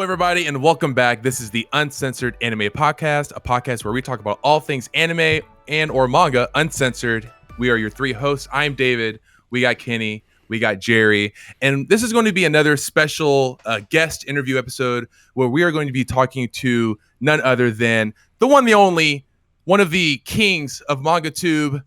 Hello, everybody, and welcome back. This is the Uncensored Anime Podcast, a podcast where we talk about all things anime and or manga uncensored. We are your three hosts. I'm David. We got Kenny. We got Jerry. And this is going to be another special guest interview episode where we are going to be talking to none other than the one, the only, one of the kings of MangaTube,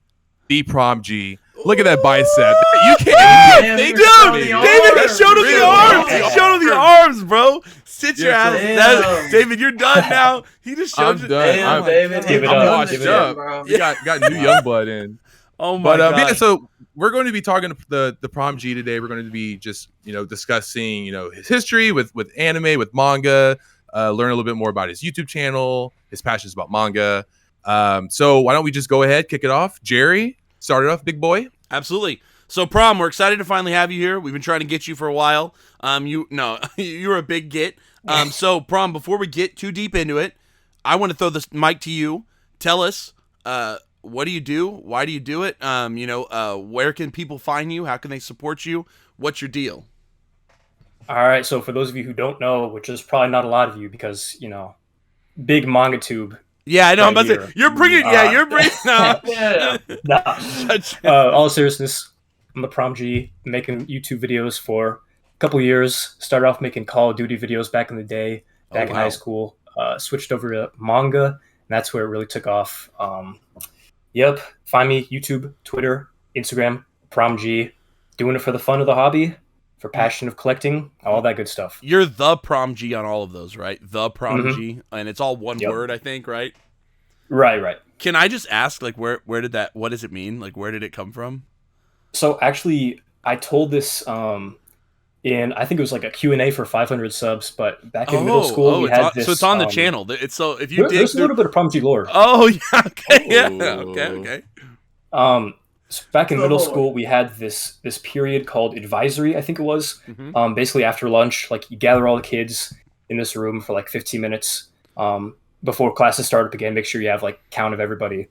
ThePromG. Look at that bicep. You can't even think of it. David, he showed him the arms. He showed him the arms, bro. Sit your ass. David, you're done now. He just showed you. I'm David. I'm washed up. You got new young blood in. Oh my god. Yeah, so we're going to be talking to the PromG today. We're going to be just discussing his history with anime, with manga, learn a little bit more about his YouTube channel, his passions about manga. So why don't we just go ahead, kick it off? Jerry, start it off, big boy. Absolutely. So Prom, we're excited to finally have you here. We've been trying to get you for a while. You're a big get. So Prom, before we get too deep into it, I want to throw this mic to you. Tell us, what do you do? Why do you do it? Where can people find you? How can they support you? What's your deal? All right. So for those of you who don't know, which is probably not a lot of you, because big MangaTube. Yeah, I know. I'm about to say, you're bringing. No. Yeah. All seriousness, I'm the PromG, making YouTube videos for a couple years. Started off making Call of Duty videos back in the day, in high school. Switched over to manga, and that's where it really took off. Yep. Find me YouTube, Twitter, Instagram, PromG. Doing it for the fun of the hobby, for passion of collecting, all that good stuff. You're the PromG on all of those, right? The PromG, and it's all one word, I think, right? Right. Can I just ask, like, where did that? What does it mean? Like, where did it come from? So actually, I told this in, I think it was like a Q&A for 500 subs, but back in middle school, we had this. So it's on the channel. It's so if you there's a little bit of PromG lore. Oh yeah, okay, okay. So back in middle school, we had this period called advisory, I think it was. Basically after lunch, like you gather all the kids in this room for like 15 minutes before classes start up again. Make sure you have like count of everybody.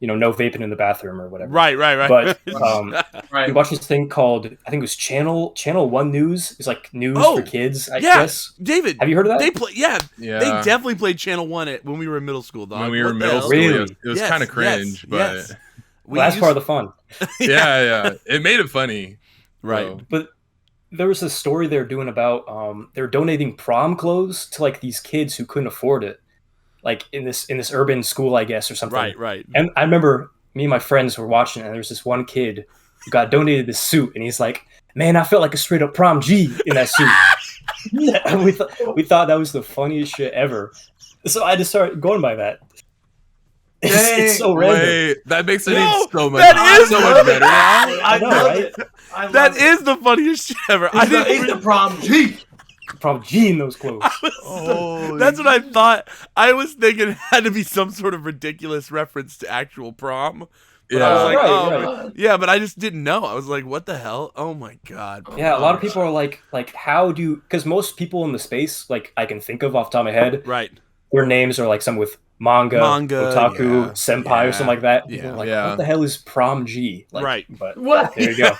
No vaping in the bathroom or whatever. Right. But we watched this thing called, I think it was Channel 1 News. It's like news for kids, I guess. David, have you heard of that? They definitely played Channel 1 when we were in middle school, dog. When we were in middle school, really? it was kind of cringe, but well, that's part of the fun. yeah, it made it funny, right? So. But there was a story they were doing about they were donating prom clothes to like these kids who couldn't afford it, like in this urban school, I guess, or something. Right. And I remember me and my friends were watching, and there was this one kid who got donated this suit, and he's like, "Man, I felt like a straight up PromG in that suit." And we thought that was the funniest shit ever. So I just started going by that. It's so random. Wait, that makes it so much. That is so much better. I know, right? That is the funniest shit ever. It's the PromG. PromG in those clothes. That's what I thought. I was thinking it had to be some sort of ridiculous reference to actual prom. But I was like, right. Yeah, but I just didn't know. I was like, what the hell? Oh my god. Yeah, a lot of people are like how do you, because most people in the space, like I can think of off the top of my head, right, their names are like some with manga otaku, senpai, or something like that. People are like, what the hell is PromG? Like, right. But what? There you go.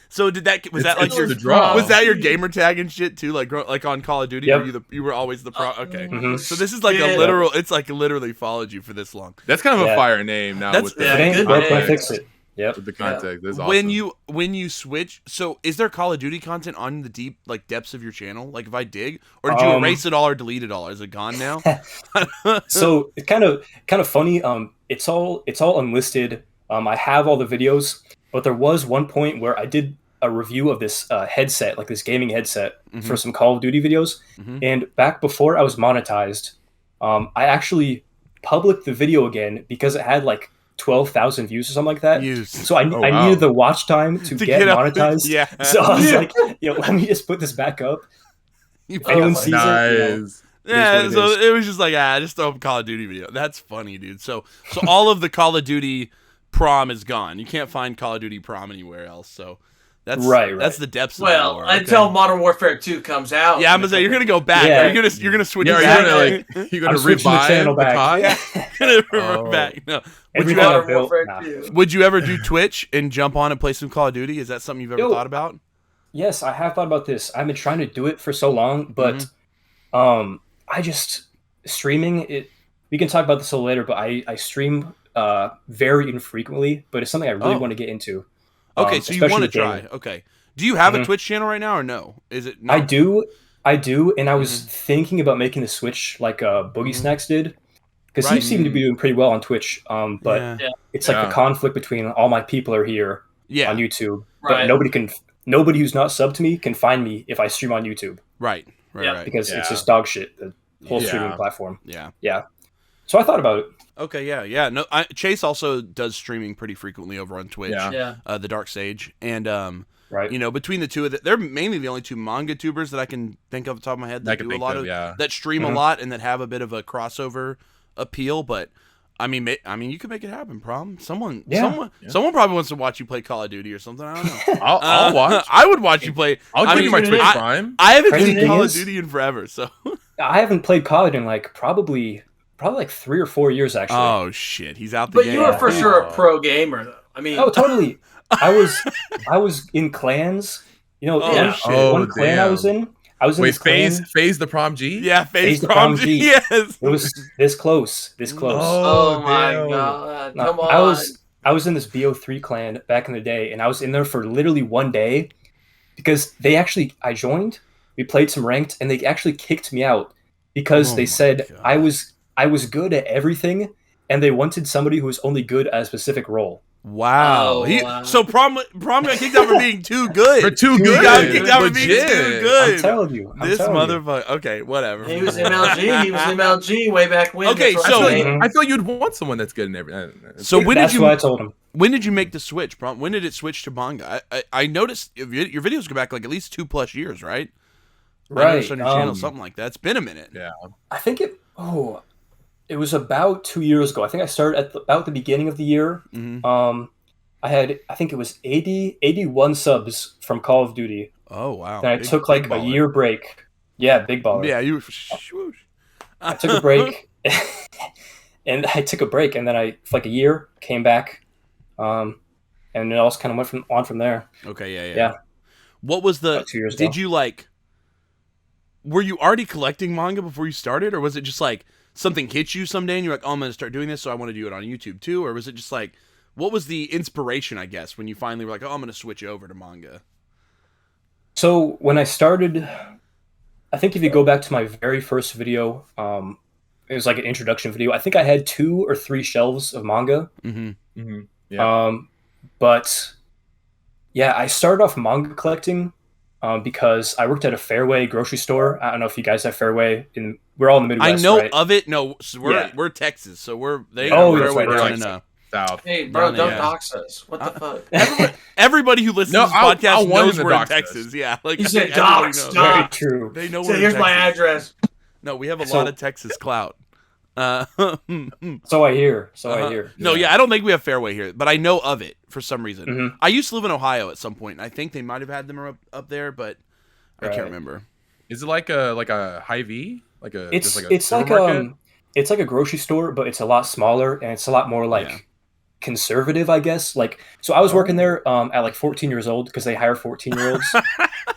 So was that your gamer tag and shit too? Like on Call of Duty, you were always the pro? Okay. Mm-hmm. So this is like a literal. It's like literally followed you for this long. That's kind of a fire name now. That's with the good. Fix it. Yep. With the context, that's awesome. When you switch, so is there Call of Duty content on the depths of your channel? Like if I dig, or did you erase it all or delete it all? Is it gone now? So it's kind of funny. It's all unlisted. I have all the videos, but there was one point where I did a review of this headset, like this gaming headset, for some Call of Duty videos. And back before I was monetized, I actually published the video again because it had like 12,000 views or something like that. So I needed the watch time to get monetized. Yeah. So I was like, let me just put this back up. Nice. Yeah, so it was just like, just throw up a Call of Duty video. That's funny, dude. So all of the Call of Duty prom is gone. You can't find Call of Duty prom anywhere else. So that's right. That's the depths of the lore. Until Modern Warfare 2 comes out. Yeah, I'm gonna say you're gonna go back. Yeah. You're gonna switch. You're gonna revive the channel back. You're gonna revert back. No. Would you ever do Twitch and jump on and play some Call of Duty? Is that something you've ever thought about? yes, I have thought about this. I've been trying to do it for so long, but I just streaming it. We can talk about this a little later, but I stream very infrequently, but it's something I really want to get into. Okay, so you want to try. gaming. Okay. Do you have a Twitch channel right now or no? Is it? No? I do, and I was thinking about making the switch like Boogie Snacks did, because he seemed to be doing pretty well on Twitch. But it's like the conflict between all my people are here on YouTube, but nobody who's not subbed to me can find me if I stream on YouTube. Right. Because it's just dog shit. The whole streaming platform. Yeah. So I thought about it. Okay, yeah. No, Chase also does streaming pretty frequently over on Twitch. The Dark Sage, and you know, between the two of them, they're mainly the only two manga tubers that I can think of off the top of my head that do a lot of that stream a lot and that have a bit of a crossover appeal. But I mean, you could make it happen, Prom. Someone probably wants to watch you play Call of Duty or something. I don't know. I'll watch. I would watch you play. I'll give you my Twitch Prime. I haven't played Call of Duty in forever, so I haven't played COD in like probably like 3 or 4 years actually. Oh shit, he's out the But game. you were for sure a pro gamer, though. I mean, oh totally. I was in clans. You know, one clan I was in. I was in this clan. Phase ThePromG? Yeah, Phase ThePromG. Yes. It was this close. Oh my god! Come on. I was in this BO3 clan back in the day, and I was in there for literally one day because I joined. We played some ranked, and they actually kicked me out because they said I was good at everything, and they wanted somebody who was only good at a specific role. Wow. So Prom got kicked out for being too good. For too good. He got kicked out for being too good. I'm telling you. This motherfucker. Okay, whatever. He was MLG way back when. Okay, so I feel you'd want someone that's good in everything. So that's what I told him. When did you make the switch, Prom? When did it switch to manga? I noticed your videos go back like at least 2+ years, right? Right. I noticed on your channel something like that. It's been a minute. Yeah. I think it was about 2 years ago. I think I started at about the beginning of the year. I think it was 81 subs from Call of Duty. Oh, wow. Then I took like a year break. Yeah, big baller. Yeah, you I took a break. And then I, for like a year, came back. And it all kind of went from there. Okay, yeah. What was about 2 years ago. Did you were you already collecting manga before you started? Or was it just like, something hit you someday and you're like, oh, I'm going to start doing this, so I want to do it on YouTube too? Or was it just like, what was the inspiration, I guess, when you finally were like, oh, I'm going to switch over to manga? So when I started, I think if you go back to my very first video, it was like an introduction video. I think I had 2 or 3 shelves of manga. Yeah. But yeah, I started off manga collecting because I worked at a Fairway grocery store. I don't know if you guys have Fairway. We're all in the Midwest, I know right? of it. No, so we're Texas, so we're Fairway down like in South. Hey, bro, don't dox us. What the fuck? Everybody who listens to this podcast knows we're in Texas. Yeah, like you said everybody dox. knows. Very true. They know So we're in here's Texas. my address. No, we have a lot of Texas clout. So I hear. No, yeah, I don't think we have Fairway here, but I know of it for some reason. I used to live in Ohio at some point, and I think they might have had them up there, but I can't remember. Is it like a Hy-Vee? It's like a grocery store, but it's a lot smaller and it's a lot more like conservative, I guess. Like, so I was working there at like 14 years old because they hire 14-year-olds,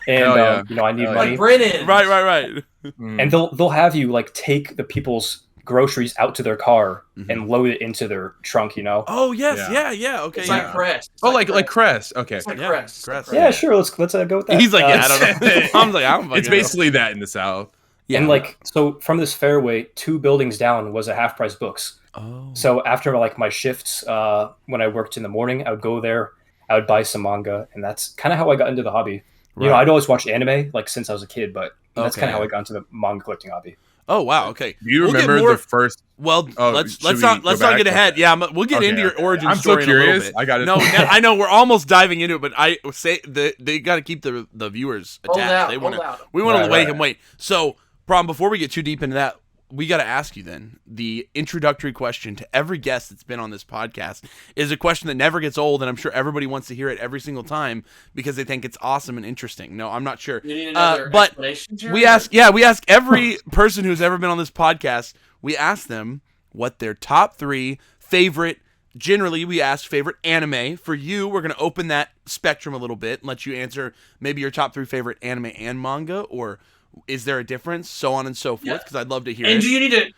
and you know, I need money. Like Brennan. Right. And they'll have you like take the people's groceries out to their car and load it into their trunk, you know. Oh yes, yeah. Okay, It's like Crest. Like Crest. Okay. It's like Crest. Yeah, sure. Let's go with that. He's like, I don't know. I'm like, I don't fucking It's basically that in the South. Yeah. And like, so from this Fairway, 2 buildings down was a Half Price Books. Oh. So after like my shifts, when I worked in the morning, I would go there, I would buy some manga, and that's kind of how I got into the hobby. Right. You know, I'd always watched anime like since I was a kid, but that's kind of how I got into the manga collecting hobby. Oh wow, okay. Do you remember the first? Well, let's not get ahead. Yeah, we'll get into your origin story in a little bit. I got it. No, I know we're almost diving into it, but I say they got to keep the viewers attached. We want to wait. So, Prom, before we get too deep into that, we got to ask you then. The introductory question to every guest that's been on this podcast is a question that never gets old, and I'm sure everybody wants to hear it every single time because they think it's awesome and interesting. No, I'm not sure. You need another explanation, we ask every person who's ever been on this podcast. We ask them what their top 3 favorite generally we ask favorite anime. For you, we're going to open that spectrum a little bit and let you answer maybe your top 3 favorite anime and manga, or is there a difference, so on and so forth, because I'd love to hear and it.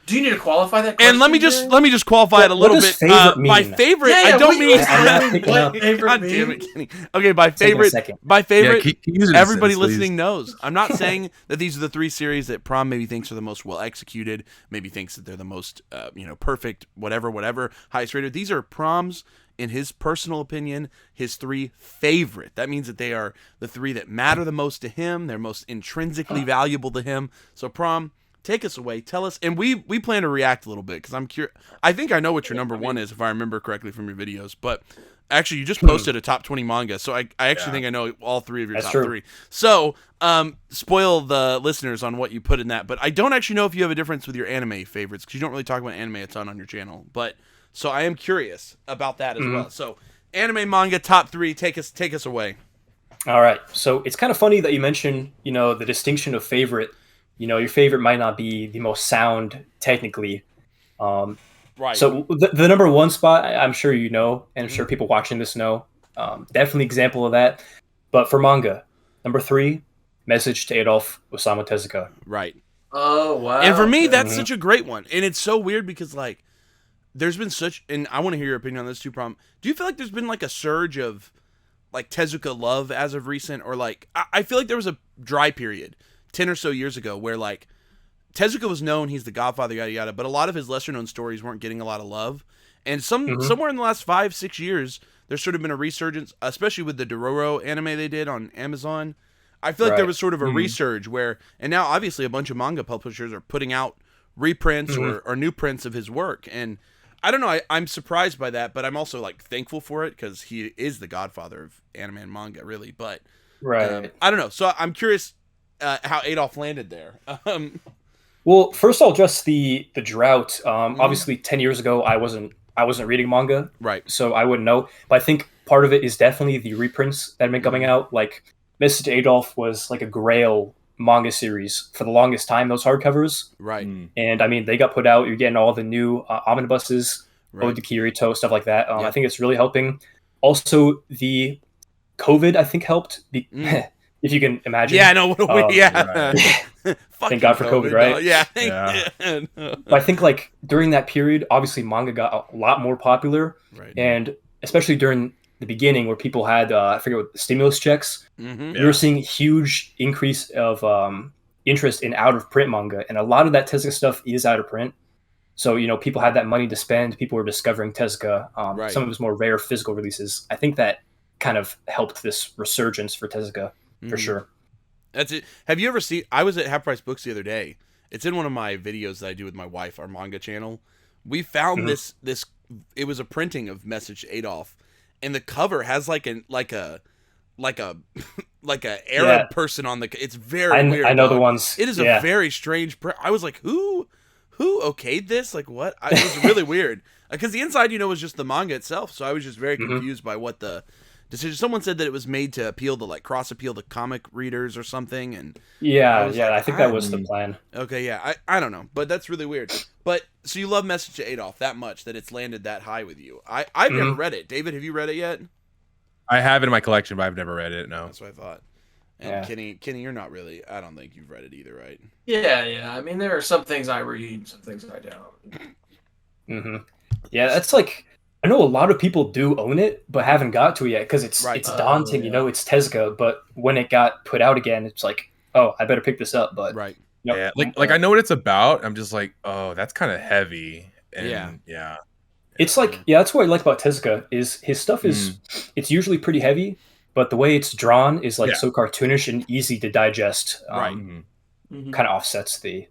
do you need to qualify that question? And let me just qualify it a little bit. By favorite, I don't mean what favorite God mean? damn it, Kenny. Okay, by favorite, use it everybody in a sentence, listening please. knows. I'm not saying that these are the 3 series that Prom maybe thinks are the most well executed, maybe thinks that they're the most perfect, whatever, highest rated. These are Prom's, in his personal opinion, his 3 favorite. That means that they are the 3 that matter the most to him. They're most intrinsically valuable to him. So Prom, take us away. Tell us, and we plan to react a little bit because I'm curious. I think I know what your number 1 is if I remember correctly from your videos. But actually, you just posted a top 20 manga, so I actually think I know all 3 of your top 3. So spoil the listeners on what you put in that. But I don't actually know if you have a difference with your anime favorites because you don't really talk about anime a ton on your channel. But so I am curious about that as well. So anime, manga, top 3, take us away. All right. So it's kind of funny that you mentioned, the distinction of favorite. Your favorite might not be the most sound technically. Right. So the number 1 spot, I'm sure you know, and I'm sure people watching this know. Definitely example of that. But for manga, number 3, Message to Adolf Osamu Tezuka. Right. Oh, wow. And for me, that's such a great one. And it's so weird because, like, there's been such, and I want to hear your opinion on this too, Prom. Do you feel like there's been like a surge of like Tezuka love as of recent, or like I feel like there was a dry period 10 or so years ago where like Tezuka was known, he's the Godfather, yada yada, but a lot of his lesser known stories weren't getting a lot of love. And somewhere in the last 5-6 years, there's sort of been a resurgence, especially with the Dororo anime they did on Amazon. I feel like there was sort of a resurge where, and now obviously a bunch of manga publishers are putting out reprints or new prints of his work, and I don't know. I'm surprised by that, but I'm also like thankful for it because he is the godfather of anime and manga, really. But I don't know. So I'm curious how Adolf landed there. Well, first I'll address the drought. Obviously, 10 years ago, I wasn't reading manga, right? So I wouldn't know. But I think part of it is definitely the reprints that have been coming out. Like Message to Adolf was like a grail manga series for the longest time, those hardcovers, right? And I mean, they got put out. You're getting all the new omnibuses, Ode to Kirito, stuff like that. I think it's really helping. Also, the COVID I think helped, if you can imagine. Yeah, I know. Thank God for COVID, right? Yeah. But I think like during that period, obviously manga got a lot more popular, right? And especially during the beginning where people had I forget what stimulus checks, we were seeing huge increase of interest in out of print manga, and a lot of that Tezuka stuff is out of print. So people had that money to spend. People were discovering Tezuka. Some of his more rare physical releases. I think that kind of helped this resurgence for Tezuka for sure. That's it. Have you ever seen? I was at Half Price Books the other day. It's in one of my videos that I do with my wife, our manga channel. We found this. It was a printing of Message to Adolf. And the cover has like a Arab person on the. It's very weird. I know the ones. It is a very strange print. I was like, who okayed this? Like what? It was really weird because the inside, was just the manga itself. So I was just very confused by what the decision. Someone said that it was made to appeal to like cross appeal to comic readers or something. And I think that was the plan. Okay, yeah, I don't know, but that's really weird. But so you love Message to Adolf that much that it's landed that high with you. I've never read it. David, have you read it yet? I have it in my collection, but I've never read it. No, that's what I thought. And Kenny, you're not really. I don't think you've read it either, right? Yeah. I mean, there are some things I read, some things I don't. Yeah, that's like I know a lot of people do own it, but haven't got to it yet because it's daunting. It's Tezuka, but when it got put out again, it's like, oh, I better pick this up. But like I know what it's about. I'm just like, oh, that's kind of heavy. And it's like that's what I like about Tezuka is his stuff is it's usually pretty heavy, but the way it's drawn is like so cartoonish and easy to digest. Kind of offsets the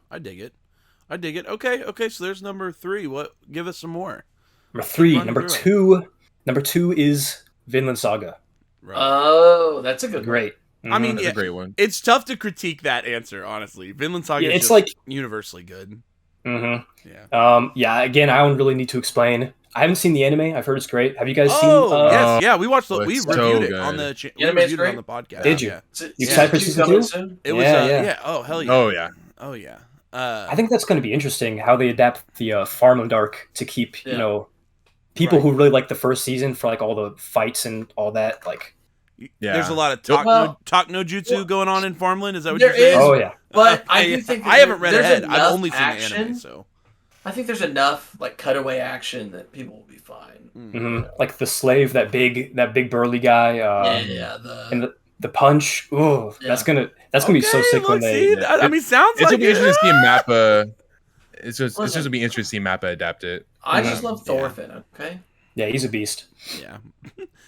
I dig it. Okay. So there's number 3. What? Give us some more. Number 3. Number two is Vinland Saga. Right. Oh, that's a good great. I mean, that's a great one. It's tough to critique that answer, honestly. Vinland Saga is it's like universally good. Again, I don't really need to explain. I haven't seen the anime. I've heard it's great. Have you guys seen? Yes, yeah, we watched. We reviewed it on the. We reviewed it on the podcast. Did you? Yeah. You excited for season 2? It was. Yeah. Oh hell yeah. Oh yeah. I think that's going to be interesting how they adapt the farmland arc to keep people Right. who really like the first season for like all the fights and all that. Like, Yeah. There's a lot of Well- talk no jutsu going on in Farmland. Is that what There you're saying? is, oh yeah, but I do think that I haven't read there's ahead. I've enough only seen action. the anime, so I think there's enough like cutaway action that people will be fine. like the slave, that big burly guy, Yeah. and the punch. Ooh, Yeah. that's gonna be so Okay, sick when look, they. see, I mean, sounds It's like gonna be interesting to see Mappa. It's just Listen. gonna be interesting to see Mappa adapt it. I just love Yeah. Thorfinn. Okay. Yeah, he's a beast. Yeah.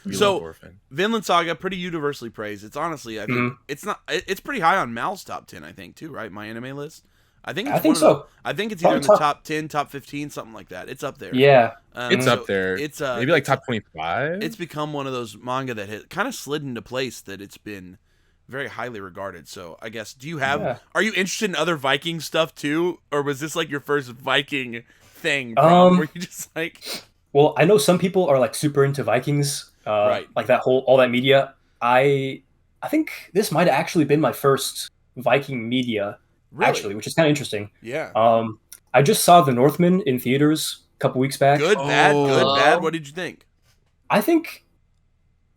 We So- love Orphan. Vinland Saga, pretty universally praised. It's honestly, I think Mhm. it's not. It's pretty high on Mal's top 10, I think, too. Right, my anime list. I think. It's I think one of so. I think it's either in the Probably top 10, top 15, something like that. It's up there. Yeah, It's so up there. It's Maybe like top 25. It's become one of those manga that has kind of slid into place that it's been very highly regarded. So I guess, do you have? Yeah. Are you interested in other Viking stuff too, or was this like your first Viking thing? Prom, were you just like? well, I know some people are like super into Vikings, Right. like that whole all that media. I think this might have actually been my first Viking media, Really? actually, which is kind of interesting. Yeah. I just saw The Northman in theaters a couple weeks back. Good, bad, good, Oh. bad. What did you think?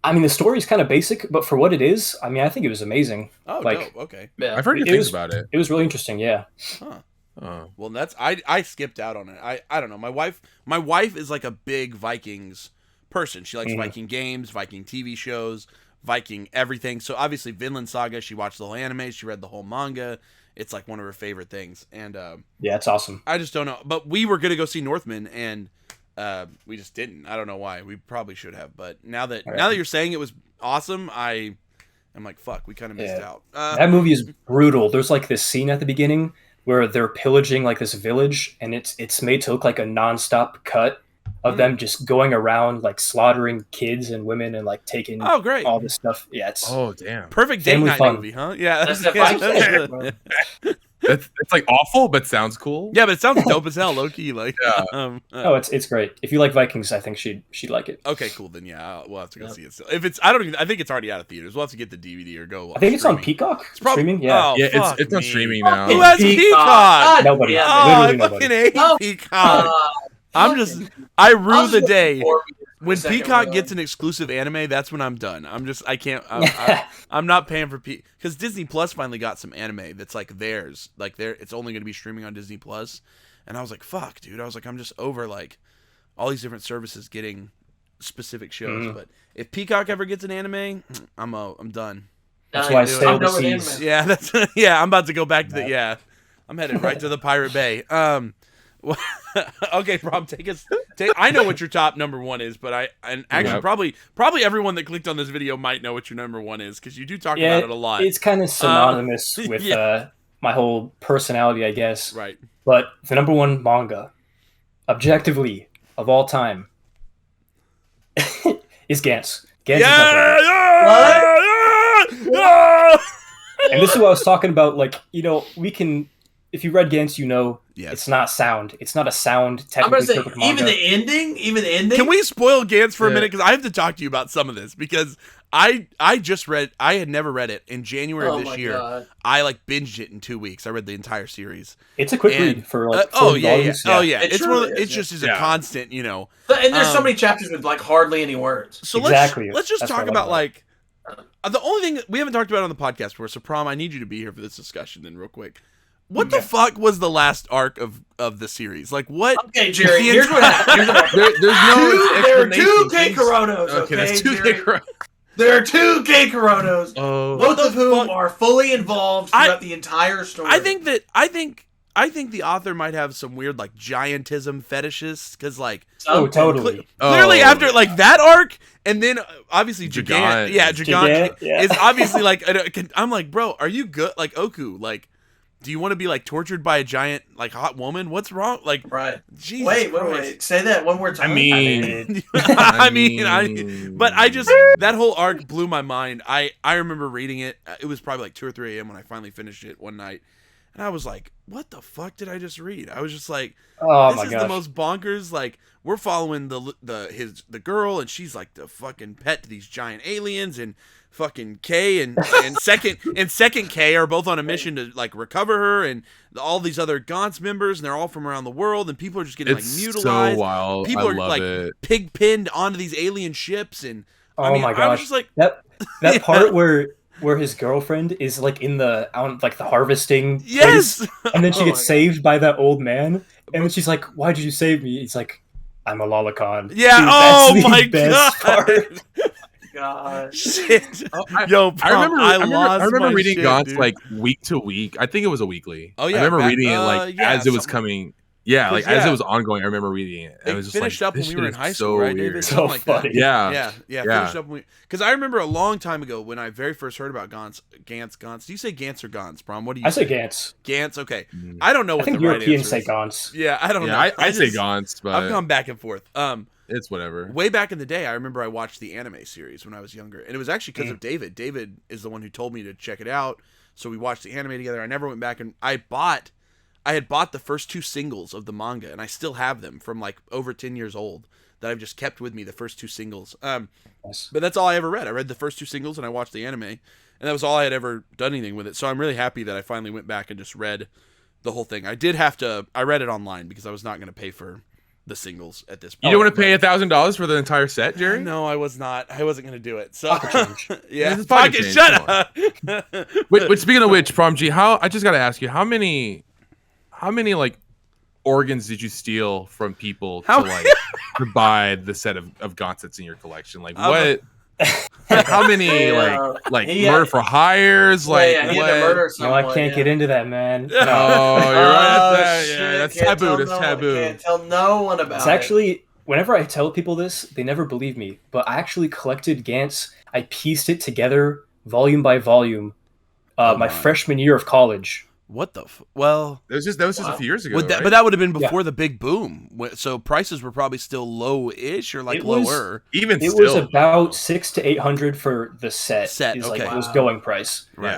I mean, the story is kind of basic, but for what it is, I mean, I think it was amazing. Oh, Like- dope. Okay. Yeah. I've heard good It things was- about it. It was really interesting. Yeah. Huh. Oh. Well, that's I skipped out on it. I don't know. My wife is like a big Vikings person. She likes Mhm. Viking games, Viking TV shows, Viking everything. So obviously Vinland Saga, she watched the whole anime, she read the whole manga. It's like one of her favorite things. And Yeah, it's awesome. I just don't know. But we were gonna go see Northman, and we just didn't. I don't know why. We probably should have. But now that you're saying it was awesome, I'm like, fuck, we kind of missed Yeah. out. That movie is brutal. There's like this scene at the beginning where they're pillaging like this village, and it's made to look like a nonstop cut of them just going around like slaughtering kids and women and like taking Oh, great. all this stuff. Yeah, it's Oh damn. Perfect date Family night fun. movie, huh? Yeah, That's that's, the yeah, Vikings. It's like awful, but sounds cool. yeah, but it sounds dope as hell, low key. Like, Yeah. oh, it's great. If you like Vikings, I think she'd like it. okay, cool. Then yeah, we'll have to go Yep. see it. Still. If it's, I don't even. I think it's already out of theaters. We'll have to get the DVD or go. I think it's on streaming. Peacock. It's probably streaming. Yeah. Oh, Yeah, fuck it's on me. streaming now. Who has Peacock? God Nobody. damn it. Oh, I Literally nobody. fucking hate Oh, Peacock. I'm just, I rue I'll the just day look forward to when the second Peacock one. gets an exclusive anime. That's when I'm done. I can't. I'm not paying for because Disney Plus finally got some anime that's like theirs. Like it's only going to be streaming on Disney Plus, and I was like, fuck, dude. I was like, I'm just over like all these different services getting specific shows. But if Peacock ever gets an anime, I'm done. That's Nah, why I dude, stay I'm on the done with anime. seas. Yeah, that's I'm about to go back to the I'm headed right to the Pirate Bay. Okay, Rob, take us. I know what your top number one is, but actually Yep. probably everyone that clicked on this video might know what your number one is because you do talk Yeah, about it a lot. it's kind of synonymous with yeah. my whole personality, I guess. Right. But the number one manga, objectively, of all time, is Gantz. Gantz is my favorite. Yeah. And this is what I was talking about. Like, we can, if you read Gantz, Yes. it's not sound. It's not a sound I'm gonna technically say perfect manga. even the ending. Can we spoil Gantz for a Yeah. minute? Because I have to talk to you about some of this because I had never read it in January of Oh this my year. God. I like binged it in 2 weeks. I read the entire series. It's a quick And- read for like 40 oh yeah, volumes. oh yeah. It It's truly one. Of, is, it just is a yeah. constant, And there's so many chapters with like hardly any words. So Exactly. let's just That's talk what I about love like the only thing we haven't talked about on the podcast before. So Prom, I need you to be here for this discussion then real quick. What the fuck was the last arc of the series? Like what? Okay, Jerry. The Here's what happened. There's no There are two explanation. K Coronos. Okay, that's Okay, 2K Jerry? Coronas. There are two K Coronos. Oh. Both of whom fuck? are fully involved throughout the entire story. I think the author might have some weird like giantism fetishes because like Oh, totally. clearly Oh. after like that arc and then obviously Gigant. Gigant Yeah. is obviously like I'm like, bro, are you good? Like Oku, like, do you want to be like tortured by a giant like hot woman? What's wrong? Like, Right. Jesus Wait. Christ. Say that one more time. I mean, but I just that whole arc blew my mind. I remember reading it. It was probably like 2 or 3 a.m. when I finally finished it one night, and I was like, "What the fuck did I just read?" I was just like, Oh "This my is gosh. the most bonkers." Like we're following the girl, and she's like the fucking pet to these giant aliens, and fucking K and second K are both on a mission to like recover her, and all these other Gaunt's members, and they're all from around the world, and people are just getting like mutilized. So wild. People I are love like it. pig pinned onto these alien ships, and Oh my I was gosh, just like that Yeah. part where his girlfriend is like in the like the harvesting yes. place, and then she Oh gets my saved by that old man, and then she's like, "Why did you save me?" He's like, "I'm a lolicon." Yeah, Dude, oh that's the my best God. part. Gosh. Shit. Oh, Yo, I Prom, remember my reading shit, Gaunt's dude. like week to week. I think it was a weekly. Oh, yeah, I remember back- reading it like yeah, as it was something- coming. Yeah, 'Cause, like as yeah. it was ongoing. I remember reading it. They I was just finished like, up when this we shit were in is high so school, right, weird. David? So Something like that. funny. Yeah. Yeah. Finished up because I remember a long time ago when I very first heard about Gantz. Do you say Gantz or Gantz, Prom? What do you I say Gantz. Gantz. Okay, Mm. I don't know I what think the right Europeans answer say is. Gantz. Yeah, I don't know. Yeah, I say just- Gaunt's, but I've gone back and forth. it's whatever. Way back in the day, I remember I watched the anime series when I was younger, and it was actually because of David. David is the one who told me to check it out, so we watched the anime together. I never went back, and I had bought the first 2 singles of the manga, and I still have them from like over 10 years old that I've just kept with me, the first 2 singles. Nice. But that's all I ever read. I read the first 2 singles, and I watched the anime, and that was all I had ever done anything with it. So I'm really happy that I finally went back and just read the whole thing. I read it online because I was not going to pay for the singles at this point. You don't want to pay $1,000 for the entire set, Jerry? No, I was not. I wasn't going to do it. So Pocket change. yeah, This is pocket pocket. change, Shut come up. Which speaking of which, PromG, I just gotta ask you, how many like organs did you steal from people to buy the set of Gaunt's that's in your collection? Like what? How many Yeah. like He murder had- for hires? Like yeah, he had to what? murder No, someone. I can't get into that, man. Yeah. No. Oh, you're right. Oh, That's, shit, yeah, that's can't taboo. tell That's no one- taboo. Can't tell no one about It's it. actually, whenever I tell people this, they never believe me. But I actually collected Gantz. I pieced it together, volume by volume, Oh my my. freshman year of college. What the? Well, That was just a few years ago. would that, right? but that would have been before the big boom. So prices were probably still low-ish or like It was- lower. even It still was about 600 to 800 for the set. Set, is like okay. was Wow. going price. Right.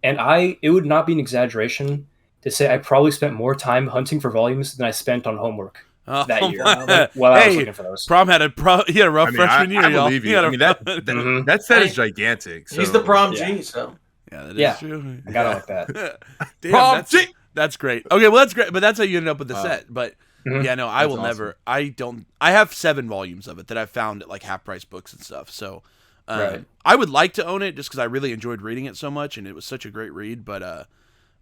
And it would not be an exaggeration to say I probably spent more time hunting for volumes than I spent on homework that year. my- While I was hey, looking for those. Prom had a he had a rough I mean, freshman year, I y'all. believe He you. had I a mean that Mhm. that set is Hey, gigantic. He's so- the prom Yeah. G, so yeah, that is Yeah. true. I got it like that. Damn, Prom that's, G! that's great. Okay, well that's great, but that's how you ended up with the Uh, set. But Mhm. yeah, no, I That's will awesome. never. I have 7 volumes of it that I've found at like half price books and stuff. So Right. I would like to own it just because I really enjoyed reading it so much and it was such a great read. But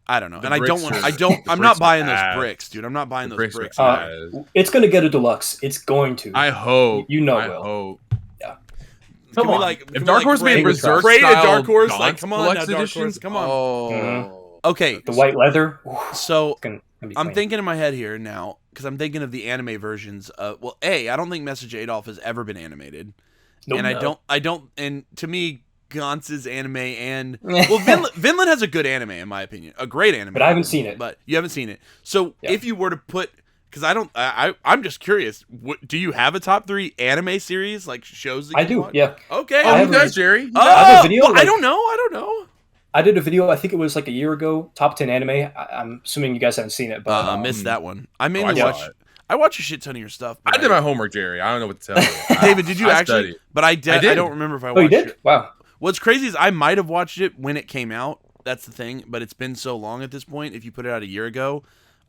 I don't know, The and I don't bricks want. are- I don't. the I'm bricks not are buying those ass. bricks, dude. I'm not buying The those bricks bricks. are man. It's gonna get a deluxe. It's going to. I hope. You know I will. hope. Can Come we on. like If Dark Horse made Fingers crossed. Berserk Pray to style Dark Horse, like, Gaunt's come on now, deluxe Dark Horse, editions, come on. Oh. Okay, The white leather. Ooh, so it's gonna be I'm clean. thinking in my head here now because I'm thinking of the anime versions. Well, I don't think Message Adolf has ever been animated, Nope. and No. I don't, and to me, Gantz's anime and well, Vinland has a good anime in my opinion, a great anime. But I haven't seen it. But you haven't seen it, so Yeah. if you were to put, because I'm just curious, do you have a top 3 anime series like shows that I you do. watch? Yeah. Okay. Oh, I who have does, Jerry? Oh, I have a video, well, I like- don't know. I did a video. I think it was like a year ago. Top 10 anime. I'm assuming you guys haven't seen it, but I missed that one. I mainly I watch. saw it. I watch a shit ton of your stuff. I but did my homework, Jerry. I don't know what to tell you. David, did you I actually? studied. But I I did. I did. don't remember if I oh, watched you did? it. Wow. What's crazy is I might have watched it when it came out. That's the thing. But it's been so long at this point. If you put it out a year ago,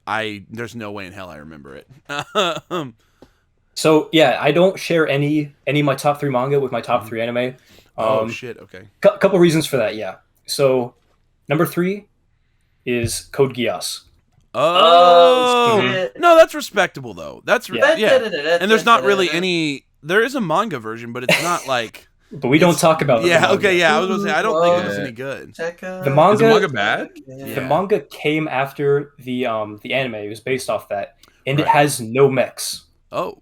there's no way in hell I remember it. So yeah, I don't share any of my top 3 manga with my top 3 anime. Oh shit. Okay. Couple reasons for that. Yeah. So number 3 is Code Geass. Oh, shit. no, that's respectable though. That's yeah. And there's not really any. There is a manga version, but it's not like. But we don't talk about the Yeah. manga. Okay. Yeah. I was gonna say I don't think it was Yeah. any good. The Is the manga, manga bad? Yeah. the manga came after the anime. It was based off that, and Right. it has no mechs. Oh.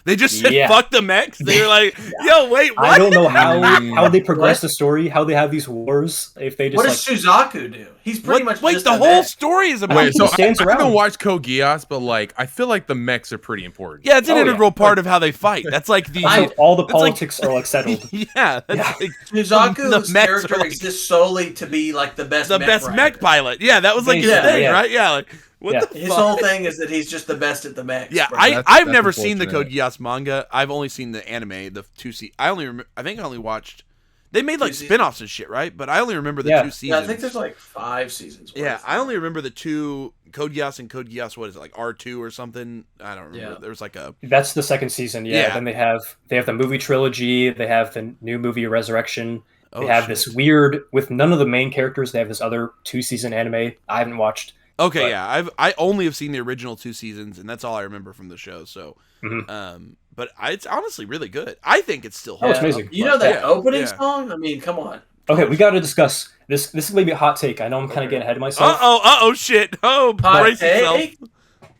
They just said Yeah. fuck the mechs. They were like, yo, wait, what? I don't know how they progress What? the story, how they have these wars. If they just What like does Shuzaku do? He's pretty much Wait, just the a whole mech. story is about. Wait, Wait, he so stands I haven't around. watched Code Geass, but like I feel like the mechs are pretty important. Yeah, it's an Oh, yeah. integral part of how they fight. That's like the. so all the it's like- politics are like settled. yeah, that's Yeah. like Shuzaku's the mechs are character like- exists solely to be like the best the best rider. mech pilot. Yeah, that was like his Basically, thing, yeah. right? Yeah, like What Yeah. the His fuck? whole thing is that he's just the best at the mech. Yeah, bro. I've That's never seen the Code unfortunate. Geass manga. I've only seen the anime, the 2 seasons. I think I only watched. They made like 2 seasons? spin-offs and shit, right? But I only remember the Yeah. 2 seasons. Yeah, I think there's like 5 seasons. Yeah, worth. I only remember the 2 Code Geass and Code Geass. What is it, like R2 or something? I don't remember. Yeah. There was like a That's the second season. Yeah. Yeah. Then they have the movie trilogy. They have the new movie Resurrection. oh, They have shit. this weird with none of the main characters. They have this other 2-season anime I haven't watched. Okay, but- yeah, I only have seen the original 2 seasons, and that's all I remember from the show. So, Mhm. but it's honestly really good. I think it's still. Oh, it's holds up, amazing. You but- know that yeah, opening yeah. song? I mean, come on. Okay, we got to discuss this. This is maybe a hot take. I know I'm kind of getting ahead of myself. Oh, shit! Oh, Hot brace yourself! take?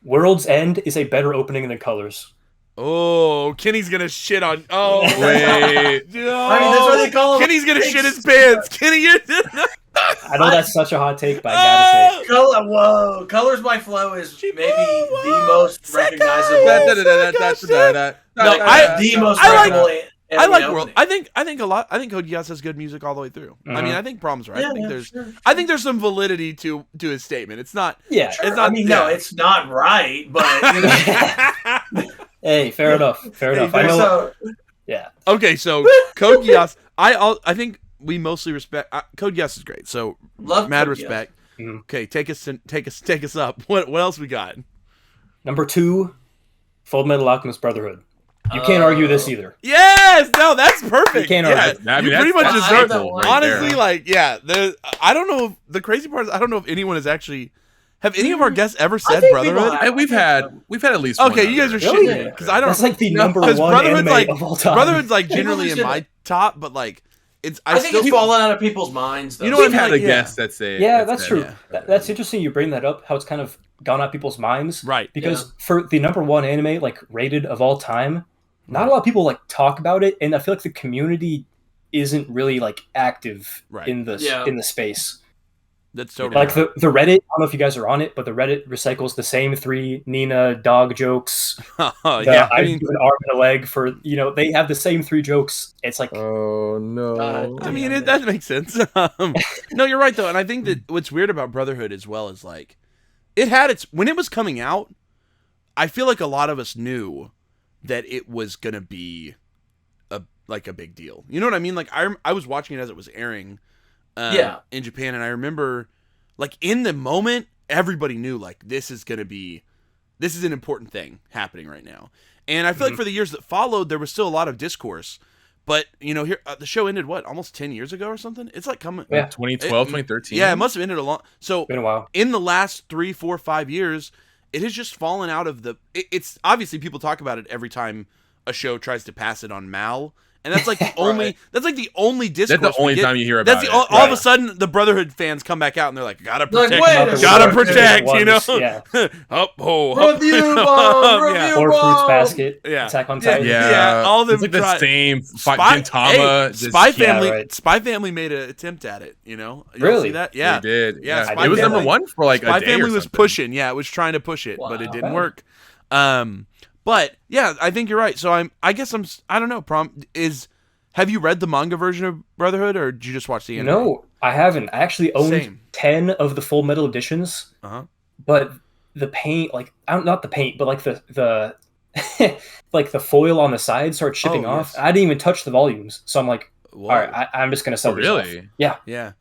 World's End is a better opening than Colors. Oh, Kenny's gonna shit on. Oh, Wait. I mean, that's why they call him. Kenny's gonna shit his pants. Kenny, you're. I know that's such a hot take, but I gotta say, Whoa, Colors by Flow is maybe the most Second. recognizable. No, The most I like- recognizable. I like anime World. opening. I think a lot. I think Code Geass has good music all the way through. I mean, Mhm. I think Prom's right. Yeah, I think yeah, there's. sure. I think there's some validity to his statement. It's not. yeah. It's not. I mean, no, yeah. it's not right, but you know, Hey, fair enough. Fair enough. I there's know. so Okay, so Code Geass. I think we mostly respect. Code Geass is great. So love mad Code Geass. respect. Mhm. Okay, take us up. What else we got? Number 2, Full Metal Alchemist Brotherhood. You can't argue this either. Yes, no, that's perfect. You can't yeah, argue. I mean, you pretty much that's deserve. that one. Honestly, like, yeah. I don't know. If, the crazy part is, I don't know if anyone has actually. Have any of our guests ever said think people Brotherhood? have. we've had at least. Okay, one you guys are other. Really? shitting me because I don't. That's like the number because one Brotherhood's anime like of all time. Brotherhood's like People generally in should- my top, but like it's. I think still it's fallen out of people's minds. Though. You know We've what I had mean? a Like, yeah. guest that say. Yeah, that that's said, true. yeah. That's interesting. You bring that up. How it's kind of gone out people's minds, Right. Because for the number one anime, like rated of all time, not a lot of people like talk about it, and I feel like the community isn't really like active Right. in the Yeah. in the space. That's totally Like the Reddit, I don't know if you guys are on it, but the Reddit recycles the same 3 Nina dog jokes. yeah. I I mean, mean, an arm and a leg for they have the same 3 jokes. It's like Oh no. that makes sense. No, you're right though, and I think that what's weird about Brotherhood as well is like it had its when it was coming out. I feel like a lot of us knew that it was gonna be a big deal. You know what I mean? Like I was watching it as it was airing, in Japan, and I remember like in the moment everybody knew like this is an important thing happening right now. And I feel like for the years that followed, there was still a lot of discourse. But here the show ended almost 10 years ago or something. It's like coming. Yeah. 2012, 2013. Yeah, it must have ended a long. So been a while. in the last 3, 4, 5 years, it has just fallen out of the. It's obviously people talk about it every time a show tries to pass it on Mal, and that's like the only. Right. That's like the only discourse. That's the only time you hear That's about the, it. all of a Right. sudden the Brotherhood fans come back out and they're like, gotta Like, protect, wait a gotta second. protect, you know. Yeah. Review bomb, Yeah. review Or Fruits bomb. Basket, Yeah. Attack on Yeah, Titan. yeah. all of them It's like the try- same. Spy, Gintama. hey, Spy yeah, Family. right. Spy Family made an attempt at it. You know, you Really? see that? Yeah, They did. Yeah, Yeah, Spy it was Family- number one for like Spy a day Family or was something. pushing. Yeah, it was trying to push it, but it Wow. didn't work. But yeah, I think you're right. So I guess I don't know. Have you read the manga version of Brotherhood, or did you just watch the anime? No, I haven't. I actually owned Same. 10 of the Full Metal editions, Uh-huh. but the paint, like not the paint, but like the like the foil on the side started shipping Oh, off. yes. I didn't even touch the volumes, so I'm like, Whoa. all right, I'm just gonna sell these off. Really? Yeah, Yeah.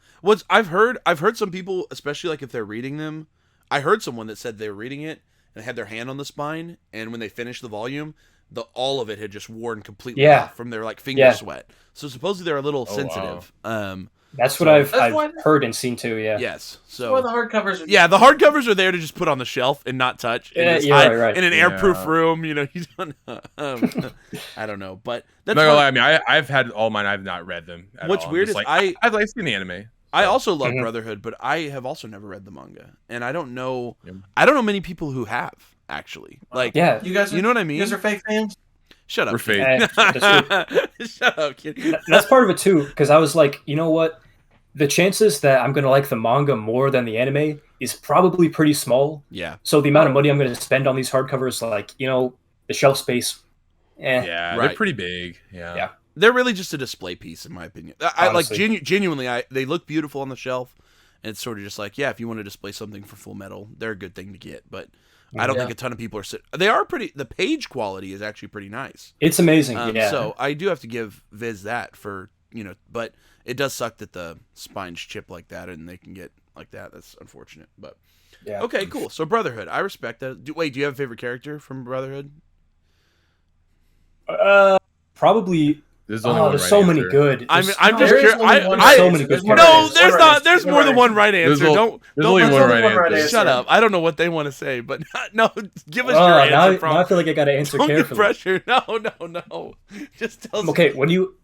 I've heard some people, especially like if they're reading them. I heard someone that said they were reading it and had their hand on the spine, and when they finished the volume, all of it had just worn completely Yeah. off from their like finger Yeah. sweat. So supposedly they're a little Oh, sensitive. that's what So- I've That's why- heard and seen too. Yeah, Yes. That's why So the hardcovers are yeah, the hardcovers are there to just put on the shelf and not touch. And Yeah, just you're hide right. in an Yeah. airproof room. You know, you don't know. I don't know, but I'm that's not gonna why- lie. I mean, I've had all mine. I've not read them. At What's all. I'm weird just is like, I've seen the anime. I also love Mhm. Brotherhood, but I have also never read the manga, and I don't know. Yeah. I don't know many people who have actually. Like, yeah. You guys, you know what I mean? You guys are fake fans. Shut up, We're kid. fake. Shut up, kid. That's part of it too, because I was like, you know what? The chances that I'm gonna like the manga more than the anime is probably pretty small. Yeah, So the amount of money I'm gonna spend on these hardcovers, like the shelf space, Yeah, Right. they're pretty big. Yeah. Yeah. they're really just a display piece, in my opinion. I like Honestly. genuinely. They look beautiful on the shelf, And it's sort of just like, yeah, if you want to display something for Full Metal, they're a good thing to get. But I don't think a ton of people are. They are pretty. The page quality is actually pretty nice. It's amazing. So I do have to give Viz that for but it does suck that the spines chip like that and they can get like that. That's unfortunate. But okay, cool. So Brotherhood, I respect that. Do you have a favorite character from Brotherhood? Probably. There's only one there's right so answer. many good. I'm just There is curious. only one so right many answer. good There's one characters. No, right there's answer. not. There's One more right than one answer. right answer. There's Don't only one right one right answer. answer. shut up. I don't know what they want to say, but no, give us your answer. Now I feel like I gotta answer Don't get carefully. pressure. No. Just tell us. Okay, when you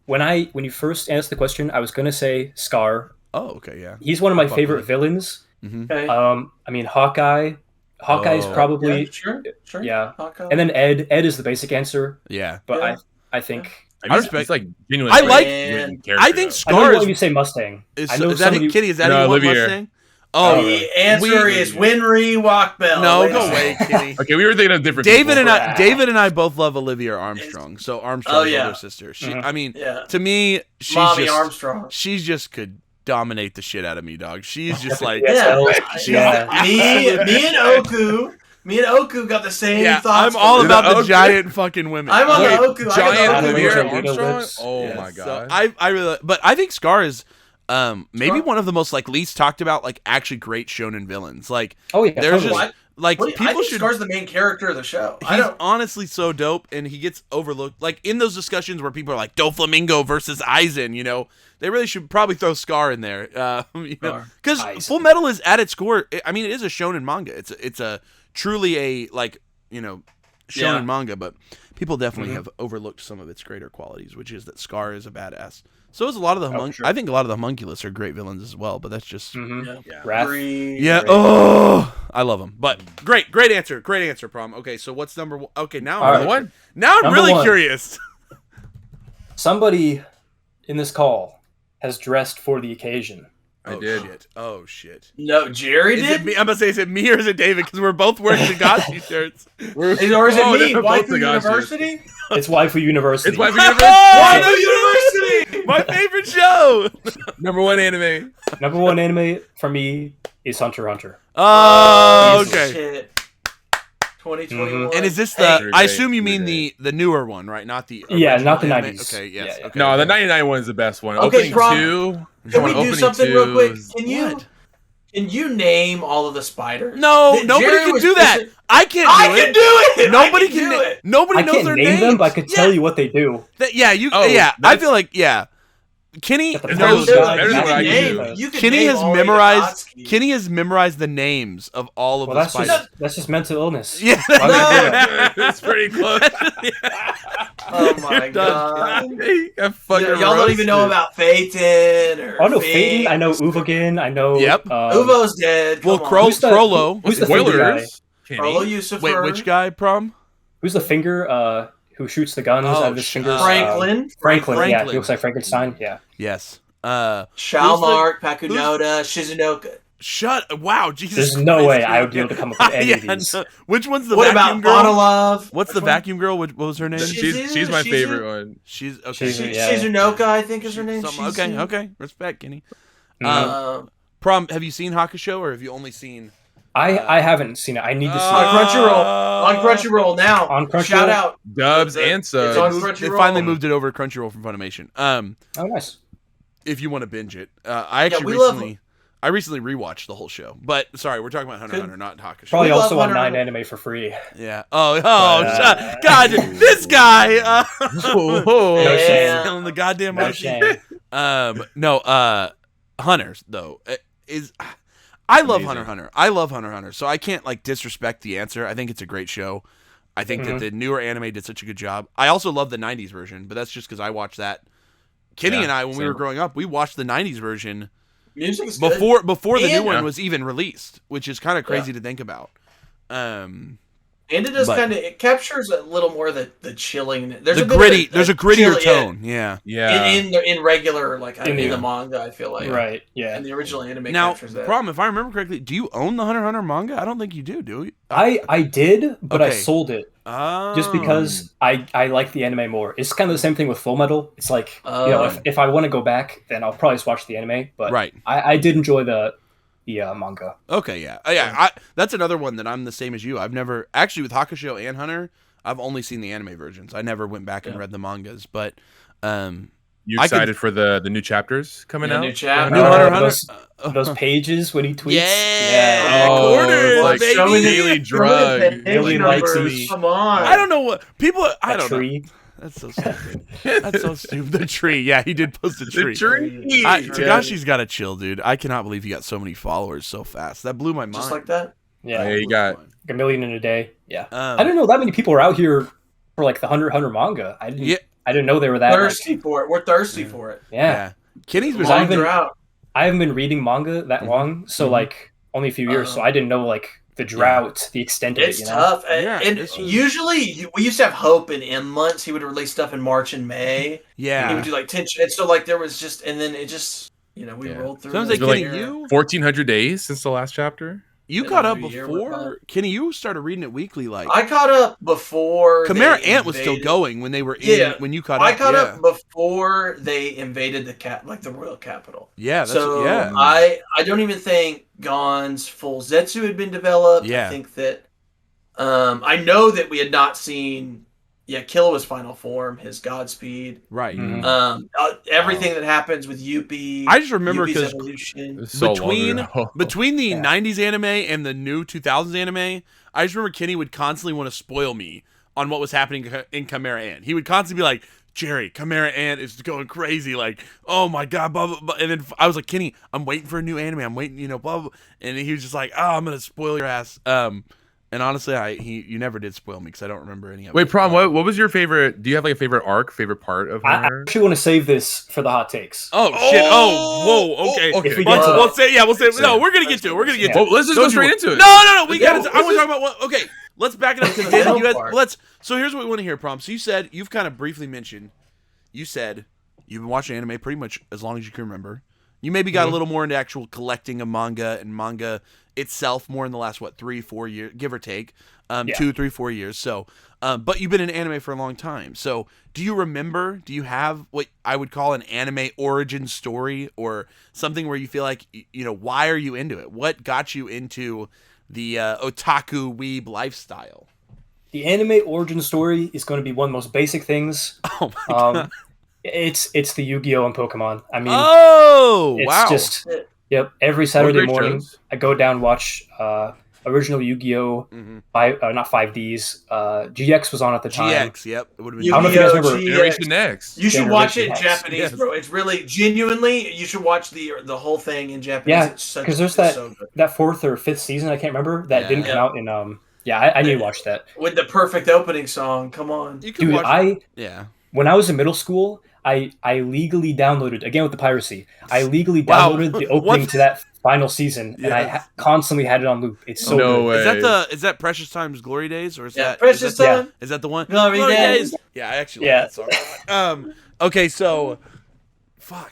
first asked the question, I was gonna say Scar. Oh, okay, yeah. He's one of my Fuck favorite with it. villains. Okay. I mean Hawkeye. Hawkeye is Oh. probably Sure. yeah. Hawkeye. And then Ed. Ed is the basic answer, Yeah. but Yeah. I think I respect- It's like genuinely. I like- I think I know Scar you is. want me to say Mustang. I know Is that somebody. Kitty? Is that No, who you want, Olivier. Mustang? Oh, The answer is Winry Walkbell. no, ladies go and away, gentlemen. Kitty. Okay, we were thinking of different. David people. and I both love Olivia Armstrong. So Armstrong's yeah. older sister. She, Mhm. I mean, Yeah. to me, she's Mommy just Armstrong. she's just could dominate the shit out of me, dog. She's just like, Yeah. Me and Oku got the same yeah, thoughts. I'm all Is about that the okay? giant fucking women. I'm on Wait, the Oku. I got Giant the Oku Olivia Olivia version. Armstrong? Armstrong. Oh Yeah, my so god. I really, but I think Scar is maybe Scar? one of the most like least talked about, like actually great shonen villains. Like Oh yeah, there's totally. just What? like I people think should. Scar's the main character of the show. I He's don't. honestly so dope, and he gets overlooked. Like in those discussions where people are like Doflamingo versus Aizen, they really should probably throw Scar in there. Scar. Because Aizen. Full Metal is at its core. I mean, it is a shonen manga. It's a truly a shonen Yeah. manga, but people definitely Mhm. have overlooked some of its greater qualities, which is that Scar is a badass. So is a lot of the sure. I think a lot of the homunculus are great villains as well, but that's just Mhm. Yeah. Wrath. Green. yeah. Great. Oh, I love them. But great answer, Prom. Okay, so what's number one? Okay, now All I'm right. really, now I'm Number really one. curious. Somebody in this call has dressed for the occasion. I oh, did. Shit. Oh shit. No, Jerry Is did. it me? I'm gonna say, is it me or is it David? Because we're both wearing Degassi shirts. Or is it me? they're both Waifu the guys. University? It's Waifu University. It's Waifu Oh, University. Waifu University, my favorite show. Number one anime. Number one anime for me is Hunter x Hunter. Oh, Piece of okay. shit. 2021. And is this Hey, the? Very I great, assume you very mean great. the newer one, right? Not the Yeah, original not the anime? 90s. Okay, yes. Yeah. Okay. No, the 99 one is the best one. Okay, Opening Prom, two. Can we do Opening something two real quick? is- What? Can you name all of the spiders? No, That nobody Jerry can was do that. missing- I can't do I it. can do it. Nobody I can do it. Nobody I knows can't their name names. them, but I could Yeah. tell you what they do. Yeah, you. Oh, yeah, I that's- feel like Kenny. Got the It's pose better guy, than Matt what I Damon. can do. You can Kenny name has all memorized. Akatsuki. Kenny has memorized the names of all of Well, the that's spiders. just mental illness. Yeah. Why would I do that? It's pretty close. Oh my You're done. god. I fucking Y'all don't even know roasted. about Phaeton or I know Phaeton. I know Finks. Uvogen. I know. Yep. Uvo's dead. Well, Come Kroll- on. Who's the- Frollo. Who's the finger guy? Spoilers. Kenny. Frollo Yusufer. Wait, which guy? Prom? Who's the finger? Who shoots the guns out of his fingers? Franklin. Franklin. Yeah, Franklin. he looks like Frankenstein. Yeah. Yes. Shalmark, Pakunoda, Shizunoka. Shut. Wow. Jesus. There's no Christ, way I dude. would be able to come up with any of Yeah, these. no. Which one's the What vacuum about girl? Bonalove? What's the Which one? vacuum girl? What was her name? She's my Shizu? favorite one. She's okay. Shizu, yeah. Shizunoka, I think is her name. Something- Shizu. okay. Respect, Kenny. Mhm. Prom. Have you seen Hakusho or have you only seen? I haven't seen it. I need to see On it. Crunchyroll. On Crunchyroll now. On Crunchyroll? Shout out. Dubs It's and It's subs. on They Crunchyroll. finally moved it over to Crunchyroll from Funimation. Oh, nice. If you want to binge it, I actually we love- recently rewatched the whole show. But sorry, we're talking about Hunter x Could- Hunter, not Hakusho. Probably We love also on Hunter x 9 Anime for free. Yeah. Oh, But, God, this guy. Oh, No Yeah. shame. Selling the goddamn No IP. shame. Hunters though is. I love Amazing. Hunter x Hunter. I love Hunter x Hunter. So I can't like disrespect the answer. I think it's a great show. I think that the newer anime did such a good job. I also love the '90s version, but that's just because I watched that. Kenny Yeah, and I, when we were same. growing up, we watched the '90s version Music is good. before the new And- one was even released, which is kind of crazy to think about. And it does But- it captures a little more the chilling. There's The a bit gritty, of there's a grittier chilly- tone. Yeah. yeah. in regular in the- the manga. I feel like Right, yeah. And the original anime Now, captures that. problem, if I remember correctly, do you own the Hunter x Hunter manga? I don't think you do you? I did, but I Okay. sold it just because I like the anime more. It's kind of the same thing with Full Metal. It's like, Oh. if I want to go back, then I'll probably just watch the anime. But Right. I did enjoy the the manga. Okay, yeah. That's another one that I'm the same as you. I've never actually with Hakusho and Hunter. I've only seen the anime versions. I never went back and read the mangas, but you excited for the new chapters coming out? New chapter. New Hunter. Those pages when he tweets. Yeah. Oh, Quarters, like baby. daily drug. Daily likes me. Come on. I don't know what people. I don't tree. know. That's so stupid. That's so stupid. The tree. Yeah, he did post a tree. The tree. Tagashi's got to chill, dude. I cannot believe he got so many followers so fast. That blew my mind. Just like that? Yeah. You got Like a million in a day. Yeah. I didn't know that many people are out here for like the Hunter manga. I didn't know they were that thirsty for it. We're thirsty for it. Yeah. Kenny's been I haven't been reading manga that long, so like only a few years, so I didn't know like the drought, the extent of it. It's tough. And usually we used to have hope in M months. He would release stuff in March and May. Yeah. And he would do like 10. And so like there was just, and then it just, we rolled through. Sounds it. like It's been Kenny, like 1,400 days since the last chapter. you caught up before Kenny. You started reading it weekly, like I caught up before. Chimera Ant was still going when they were in. When you caught up, I caught up before they invaded the royal capital. Yeah. I don't even think Gon's full Zetsu had been developed. Yeah. I think that I know that we had not seen Killua's final form, his Godspeed. Right. Mhm. Everything that happens with Yuppie. I just remember Yuppie's because evolution. between the 90s anime and the new 2000s anime, I just remember Kenny would constantly want to spoil me on what was happening in Chimera Ant. He would constantly be like, Jerry, Chimera Ant is going crazy. Like, oh my God, blah, blah, blah. And then I was like, Kenny, I'm waiting for a new anime. I'm waiting, blah, blah. And he was just like, oh, I'm going to spoil your ass. And honestly, you never did spoil me because I don't remember any of it. Wait, Prom, what was your favorite? Do you have like a favorite arc, favorite part of I Hunter? actually want to save this for the hot takes. Oh shit! Oh, whoa. Okay. Okay. If we We'll say. No, we're gonna get to it. We're gonna get to it. Well, let's just go straight into it. No. We got to. I want to talk about what. Okay, let's back it up because David, you had. So here's what we want to hear, Prom. So you said you've kind of briefly mentioned. You said you've been watching anime pretty much as long as you can remember. You maybe got a little more into actual collecting of manga and manga itself more in the last 3-4 years, give or take, 2, 3, 4 years. So, but you've been in anime for a long time. So, do you remember? Do you have what I would call an anime origin story, or something where you feel like why are you into it? What got you into the otaku weeb lifestyle? The anime origin story is going to be one of the most basic things. Oh my God. It's the Yu-Gi-Oh and Pokemon. I mean, wow. it's just every Saturday great morning shows. I go down and watch original Yu-Gi-Oh, not 5Ds. GX was on at the time. GX, yep. It would have I don't know if you guys remember. Generation X. You should watch it in Generation X. Japanese, Yes. bro. It's really genuinely. You should watch the whole thing in Japanese. Yeah, because there's that 4th or 5th season I can't remember that didn't come out in I need to watch that with the perfect opening song. Come on, You can dude. watch When I was in middle school, I legally downloaded, again with the piracy, I legally downloaded the opening to that final season, and I constantly had it on loop. It's so No good. way. Is that Precious Times Glory Days, or is that Precious Time. Is that the one? Glory Days. Yeah, I actually like that song. Okay, so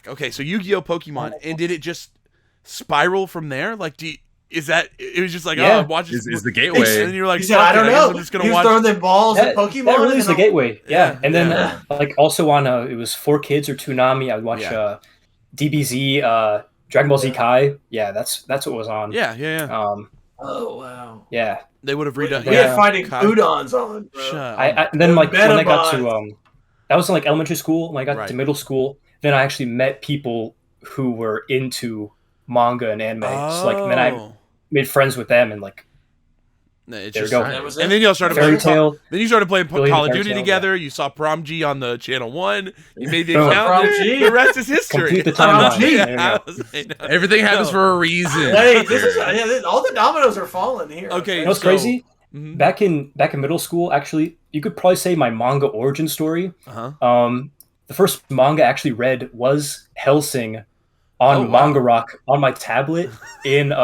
Okay, so Yu-Gi-Oh, Pokemon, and did it just spiral from there? Like, it was just like, Yeah. watch this. Is the gateway? And then you're like, He said, I don't guess know. I'm just gonna He was watch. throwing them balls at Pokemon. That really is the gateway. Yeah. And then Yeah. like also on it was 4Kids or Toonami. I would watch DBZ, Dragon Ball Z Kai. Yeah, that's what was on. Yeah. Oh wow. Yeah. They would have redone. We had Fighting Kai. Udons on, bro. Shut up. And then like when I got to Metabot. that was in like elementary school. When I got Right. to middle school, then I actually met people who were into manga and anime. So like then I made friends with them and like It's there we just, go. That was it. and then y'all started Fairy playing. Tale. Then you started playing Billion Call of Fairy Duty Tale, together. You saw PromG on the channel 1. You made the Oh. account. PromG. The rest is history. Complete the timeline. Yeah, There you go. Everything happens for a reason. Hey, all the dominoes are falling here. Okay. You know what's So- crazy? Mhm. Back in middle school, actually, you could probably say my manga origin story. The first manga I actually read was Hellsing on Manga Rock on my tablet in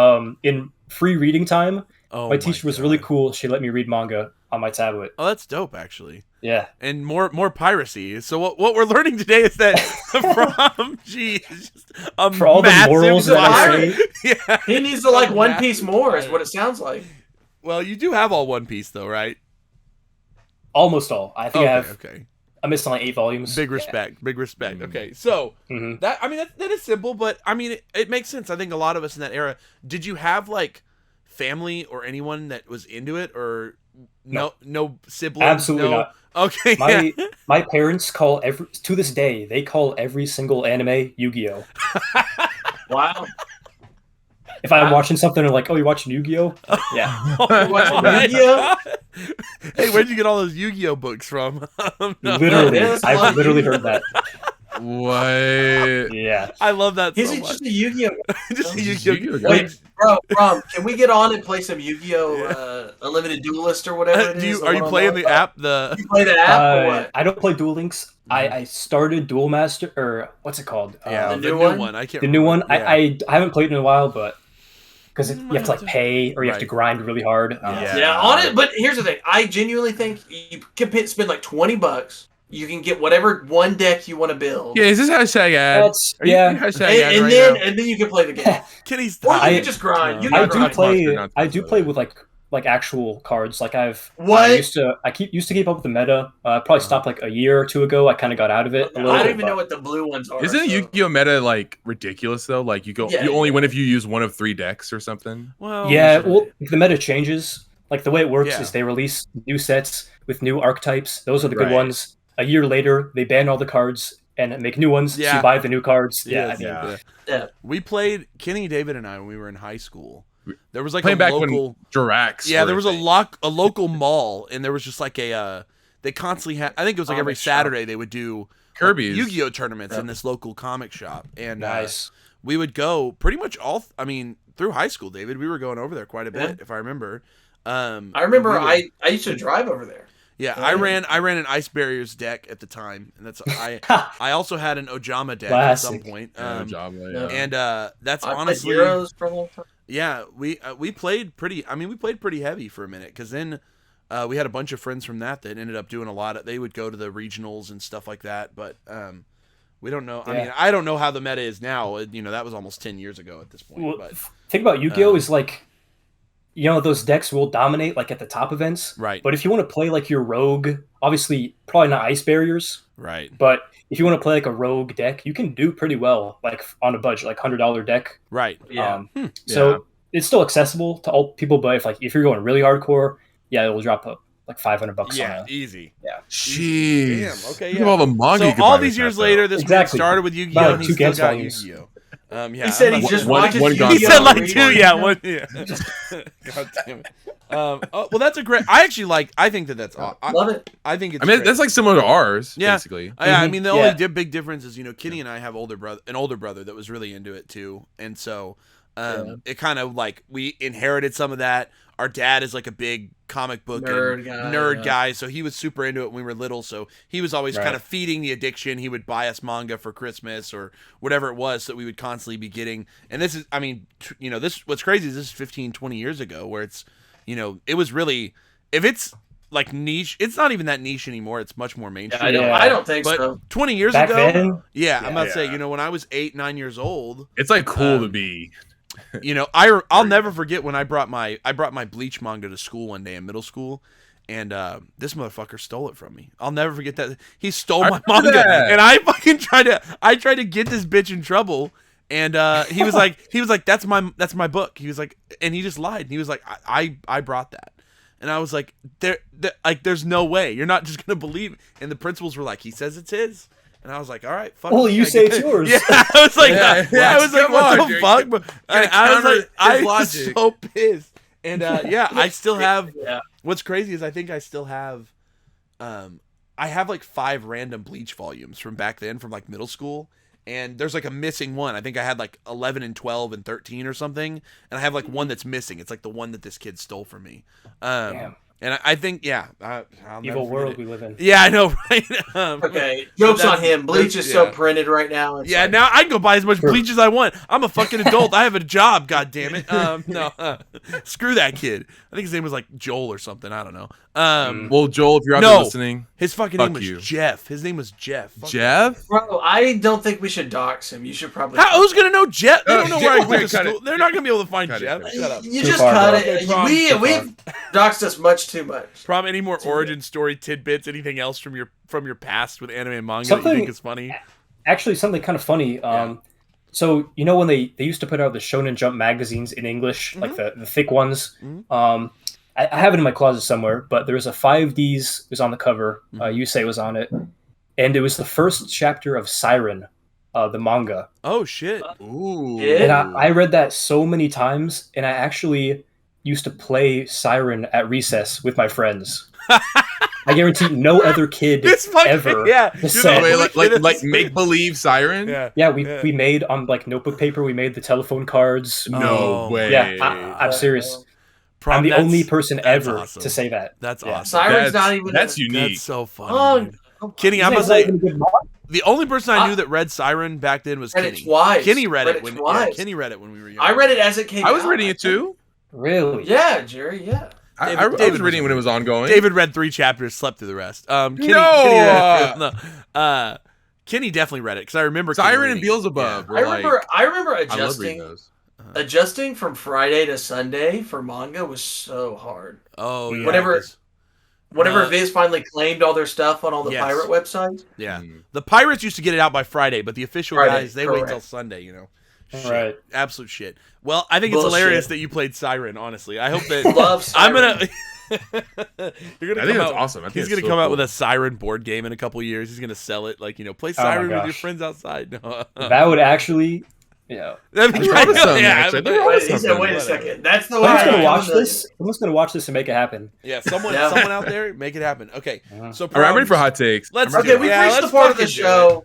free reading time. Oh, My teacher was really cool. She let me read manga on my tablet. Oh, that's dope, actually. Yeah. And more piracy. So what we're learning today is that PromG is just a For all the massive morals that I pirate. say, Yeah. He needs to like One Piece more, is what it sounds like. Well, you do have all One Piece, though, right? almost all. I think I have Okay. a I'm missing like 8 volumes. Big respect. Okay, so that that is simple, but I mean it makes sense. I think a lot of us in that era. Did you have like family or anyone that was into it, or no siblings? Absolutely not. Okay, My parents call to this day they call every single anime Yu-Gi-Oh. Wow. If I'm watching something and like, oh, you're watching Yu-Gi-Oh? Yeah. You're watching Yu-Gi-Oh? Hey, where'd you get all those Yu-Gi-Oh books from? Literally, Yeah, I've literally heard that. What? Yeah. I love that so Is it much. just a Yu-Gi-Oh? Just a Just Yu-Gi-Oh. Yu-Gi-Oh. Wait, bro, can we get on and play some Yu-Gi-Oh! Unlimited Duelist or whatever it is? Are you playing the app? You play the app or what? I don't play Duel Links. I started Duel Master, or what's it called? Yeah, The the new new one? one. I can't. The new one. remember. I haven't played in a while, but because you have to like to- pay or you have to Right. grind really hard. Yeah, on it. But here's the thing: I genuinely think you can spend like $20. You can get whatever one deck you want to build. Yeah, is this hashtag ad? That's Are you hashtag ad and right then now? and then you can play the game. Kenny, Or stop. you I- can just grind. You I can do grind. play. I do play with like actual cards. Like What? I used to keep up with the meta. Probably stopped like a year or two ago. I kind of got out of it a little. I don't bit, even know but- what the blue ones are. Isn't so- Yu-Gi-Oh meta like ridiculous though? Like you Yeah, only yeah. win if you use one of 3 decks or something. Well, Yeah, well, the meta changes. Like the way it works Yeah. is they release new sets with new archetypes. Those are the good Right. ones. A year later, they ban all the cards and make new ones. So Yeah. you buy the new cards. Yeah, Yes, I mean, yeah. Yeah. We played Kenny, David, and I when we were in high school. There was like Playing a back local. when Jirax. Yeah, were there was a thing. local mall, and there was just like a. They constantly had. I think it was like every Comic shop. Saturday they would do Kirby's. Yu-Gi-Oh tournaments in this local comic shop, and nice. we would go pretty much all. I mean, through high school, David, we were going over there quite a bit, Yeah. if I remember. I remember we would- I used to drive over there. Yeah, Oh, I yeah. ran an Ice Barriers deck at the time, and that's I also had an Ojama deck at some Classic. point. Yeah, Java, yeah. And that's I played honestly Heroes for a long time. yeah, we played pretty. I mean, we played pretty heavy for a minute because then we had a bunch of friends from that ended up doing a lot of. They would go to the regionals and stuff like that. But we don't know. I Yeah. mean, I don't know how the meta is now. You know, that was almost 10 years ago at this point. Well, But thing about Yu-Gi-Oh is like, those decks will dominate like at the top events. right, But if you want to play like your rogue, obviously probably not ice barriers, right, but if you want to play like a rogue deck, you can do pretty well like on a budget, like $100 deck. right. Yeah. So it's still accessible to all people, but if you're going really hardcore, yeah, it will drop up like $500 Yeah, on it. easy. Jeez. Damn, okay, Think yeah. of all the manga. you So could all buy these with years that, later, though. this man Exactly. started with Yu-Gi-Oh, About and he's two still Gans got volumes. Yu-Gi-Oh. Yeah, He said he I'm just one- watches one Yu-Gi-Oh! gun- He said like every 2, week. yeah, one, yeah. God damn it. Oh, well, that's a great. I actually like. I think that's. Love it. I think it's. I mean, great. that's like similar to ours, Yeah. basically. Yeah, I mean, the Yeah. only big difference is, Kenny and I have an older brother that was really into it too, and so it kind of like we inherited some of that. Our dad is like a big comic book Nerd guy, so he was super into it when we were little. So he was always Right. kind of feeding the addiction. He would buy us manga for Christmas or whatever it was that we would constantly be getting. And this is, I mean, this what's crazy is this is 15, 20 years ago, where it's, it was really, if it's like niche, it's not even that niche anymore. It's much more mainstream. I don't think But so. 20 years Back ago, then, yeah, I'm about to say, Yeah. when I was 8, 9 years old, It's like cool to be. I'll never forget when I brought my Bleach manga to school one day in middle school, and this motherfucker stole it from me. I'll never forget that. He stole I my remember manga, that. and I fucking tried to get this bitch in trouble. And he was like, that's my book. He was like, and he just lied. And he was like, I brought that. And I was like, there's no way. You're not just gonna believe. And the principals were like, he says it's his. And I was like, all right, fuck. Well, it, you I say get it's it." yours. Yeah, I was like, Yeah, I was like, come what on, the Jake. fuck? But Gotta I was counter like, I his was logic. so pissed. And yeah, I still have. Yeah. What's crazy is I think I still have, I have like 5 random Bleach volumes from back then, from like middle school. And there's like a missing one. I think I had like 11 and 12 and 13 or something. And I have like one that's missing. It's like the one that this kid stole from me. Damn. And I think, yeah. I'll never Evil forget world it. we live in. Yeah, I know, right? Okay, jokes on him. Bleach is so yeah. printed right now. It's Yeah, like- now I can go buy as much bleach as I want. I'm a fucking adult. I have a job, god damn it. No, screw that kid. I think his name was like Joel or something. I don't know. Well, Joel, if you're out No. there listening, His fucking Fuck name was you. Jeff. His name was Jeff. Fuck Jeff. Bro, I don't think we should dox him. You should probably. who's gonna know Jeff? They don't know where I Jeff- went to cut it. school. They're not gonna be able to find Cut it, Jeff. cut it. Shut up. You Too just far, cut bro. it. Okay, Prom, We've doxed us much too much. Prom, any more origin story tidbits? Anything else from your past with anime and manga that you think is funny? Actually, something kind of funny. So when they used to put out the Shonen Jump magazines in English, like the thick ones. I have it in my closet somewhere, but there was a 5Ds. It was on the cover. Yusei was on it, and it was the first chapter of Siren, the manga. Oh shit! Ooh. And I read that so many times, and I actually used to play Siren at recess with my friends. I guarantee no other kid ever. Like make believe Siren. Yeah, we made on like notebook paper. We made the telephone cards. No way. Yeah, I'm serious. I'm the only person ever to say that. That's awesome. Siren's not even. That's unique. That's so funny. Kenny, I'm gonna say the only person I knew that read Siren back then was Kenny. Kenny read it when Kenny read it when we were young. I read it as it came out. I was reading it too. Really? Yeah, Jerry. Yeah. I was reading when it was ongoing. David read 3 chapters, slept through the rest. Kenny definitely read it because I remember Siren and Beelzebub. Yeah. I remember adjusting from Friday to Sunday for manga was so hard. Oh yeah. Whenever Viz finally claimed all their stuff on all the pirate websites. Yeah. The pirates used to get it out by Friday, but the official guys wait till Sunday. Shit. Right. Absolute shit. Well, I think it's hilarious that you played Siren, honestly. I hope that Love Siren. You're gonna I think that's awesome. He's gonna come out with a Siren board game in a couple years. He's gonna sell it play Siren with your friends outside. No. That would actually that'd be great. He said, wait a second. That's the way I'm gonna watch this. I'm just gonna watch this and make it happen. Yeah, someone out there, make it happen. Okay. So I'm ready for hot takes. We've reached the part of the show.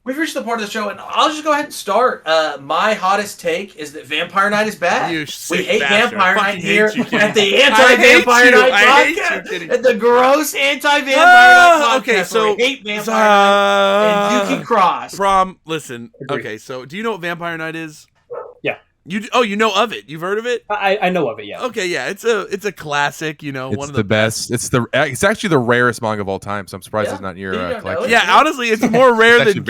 We've reached the part of the show, and I'll just go ahead and start. My hottest take is that Vampire Night is back. We hate Vampire Night here at the Anti-Vampire Night podcast. At the gross Anti-Vampire Night podcast. Okay, so we hate Vampire Night and Yuki Cross. Prom, listen. Okay, so do you know what Vampire Night is? Yeah. You know of it? You've heard of it? I know of it. Yeah. Okay, yeah. It's a classic. One of the best. It's actually the rarest manga of all time. So I'm surprised it's not in your collection. Yeah, honestly, it's more rare than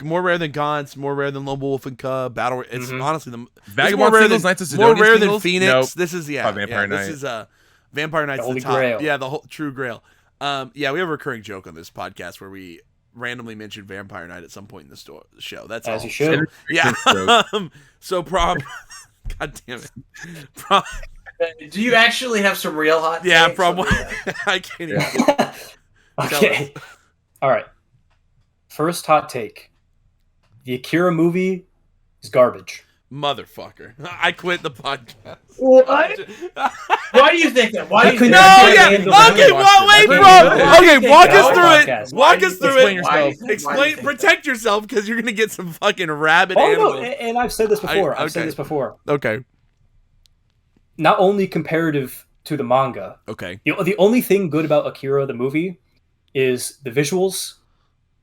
more rare than Gaunt's, more rare than Lone Wolf and Cub Battle. It's honestly the Vagabond singles, Knights of Sidonia more rare than singles? Phoenix. Nope. This is Vampire Night. This is Vampire Night's the the top. Grail. Yeah, the whole true Grail. We have a recurring joke on this podcast where we randomly mention Vampire Night at some point in the show. That's as all. you should. Yeah. So Prom. God damn it. Prom. Do you actually have some real hot takes? Yeah, Prom. I can't even get it. Okay. All right. First hot take. The Akira movie is garbage. Motherfucker. I quit the podcast. What? Why do you think that? Why do you think that? Okay, wait, bro. Okay, walk us through it. Walk us through it. Explain. Protect yourself because you're gonna get some fucking rabid animals. No, and I've said this before. Okay. Not only comparative to the manga. Okay. The only thing good about Akira the movie is the visuals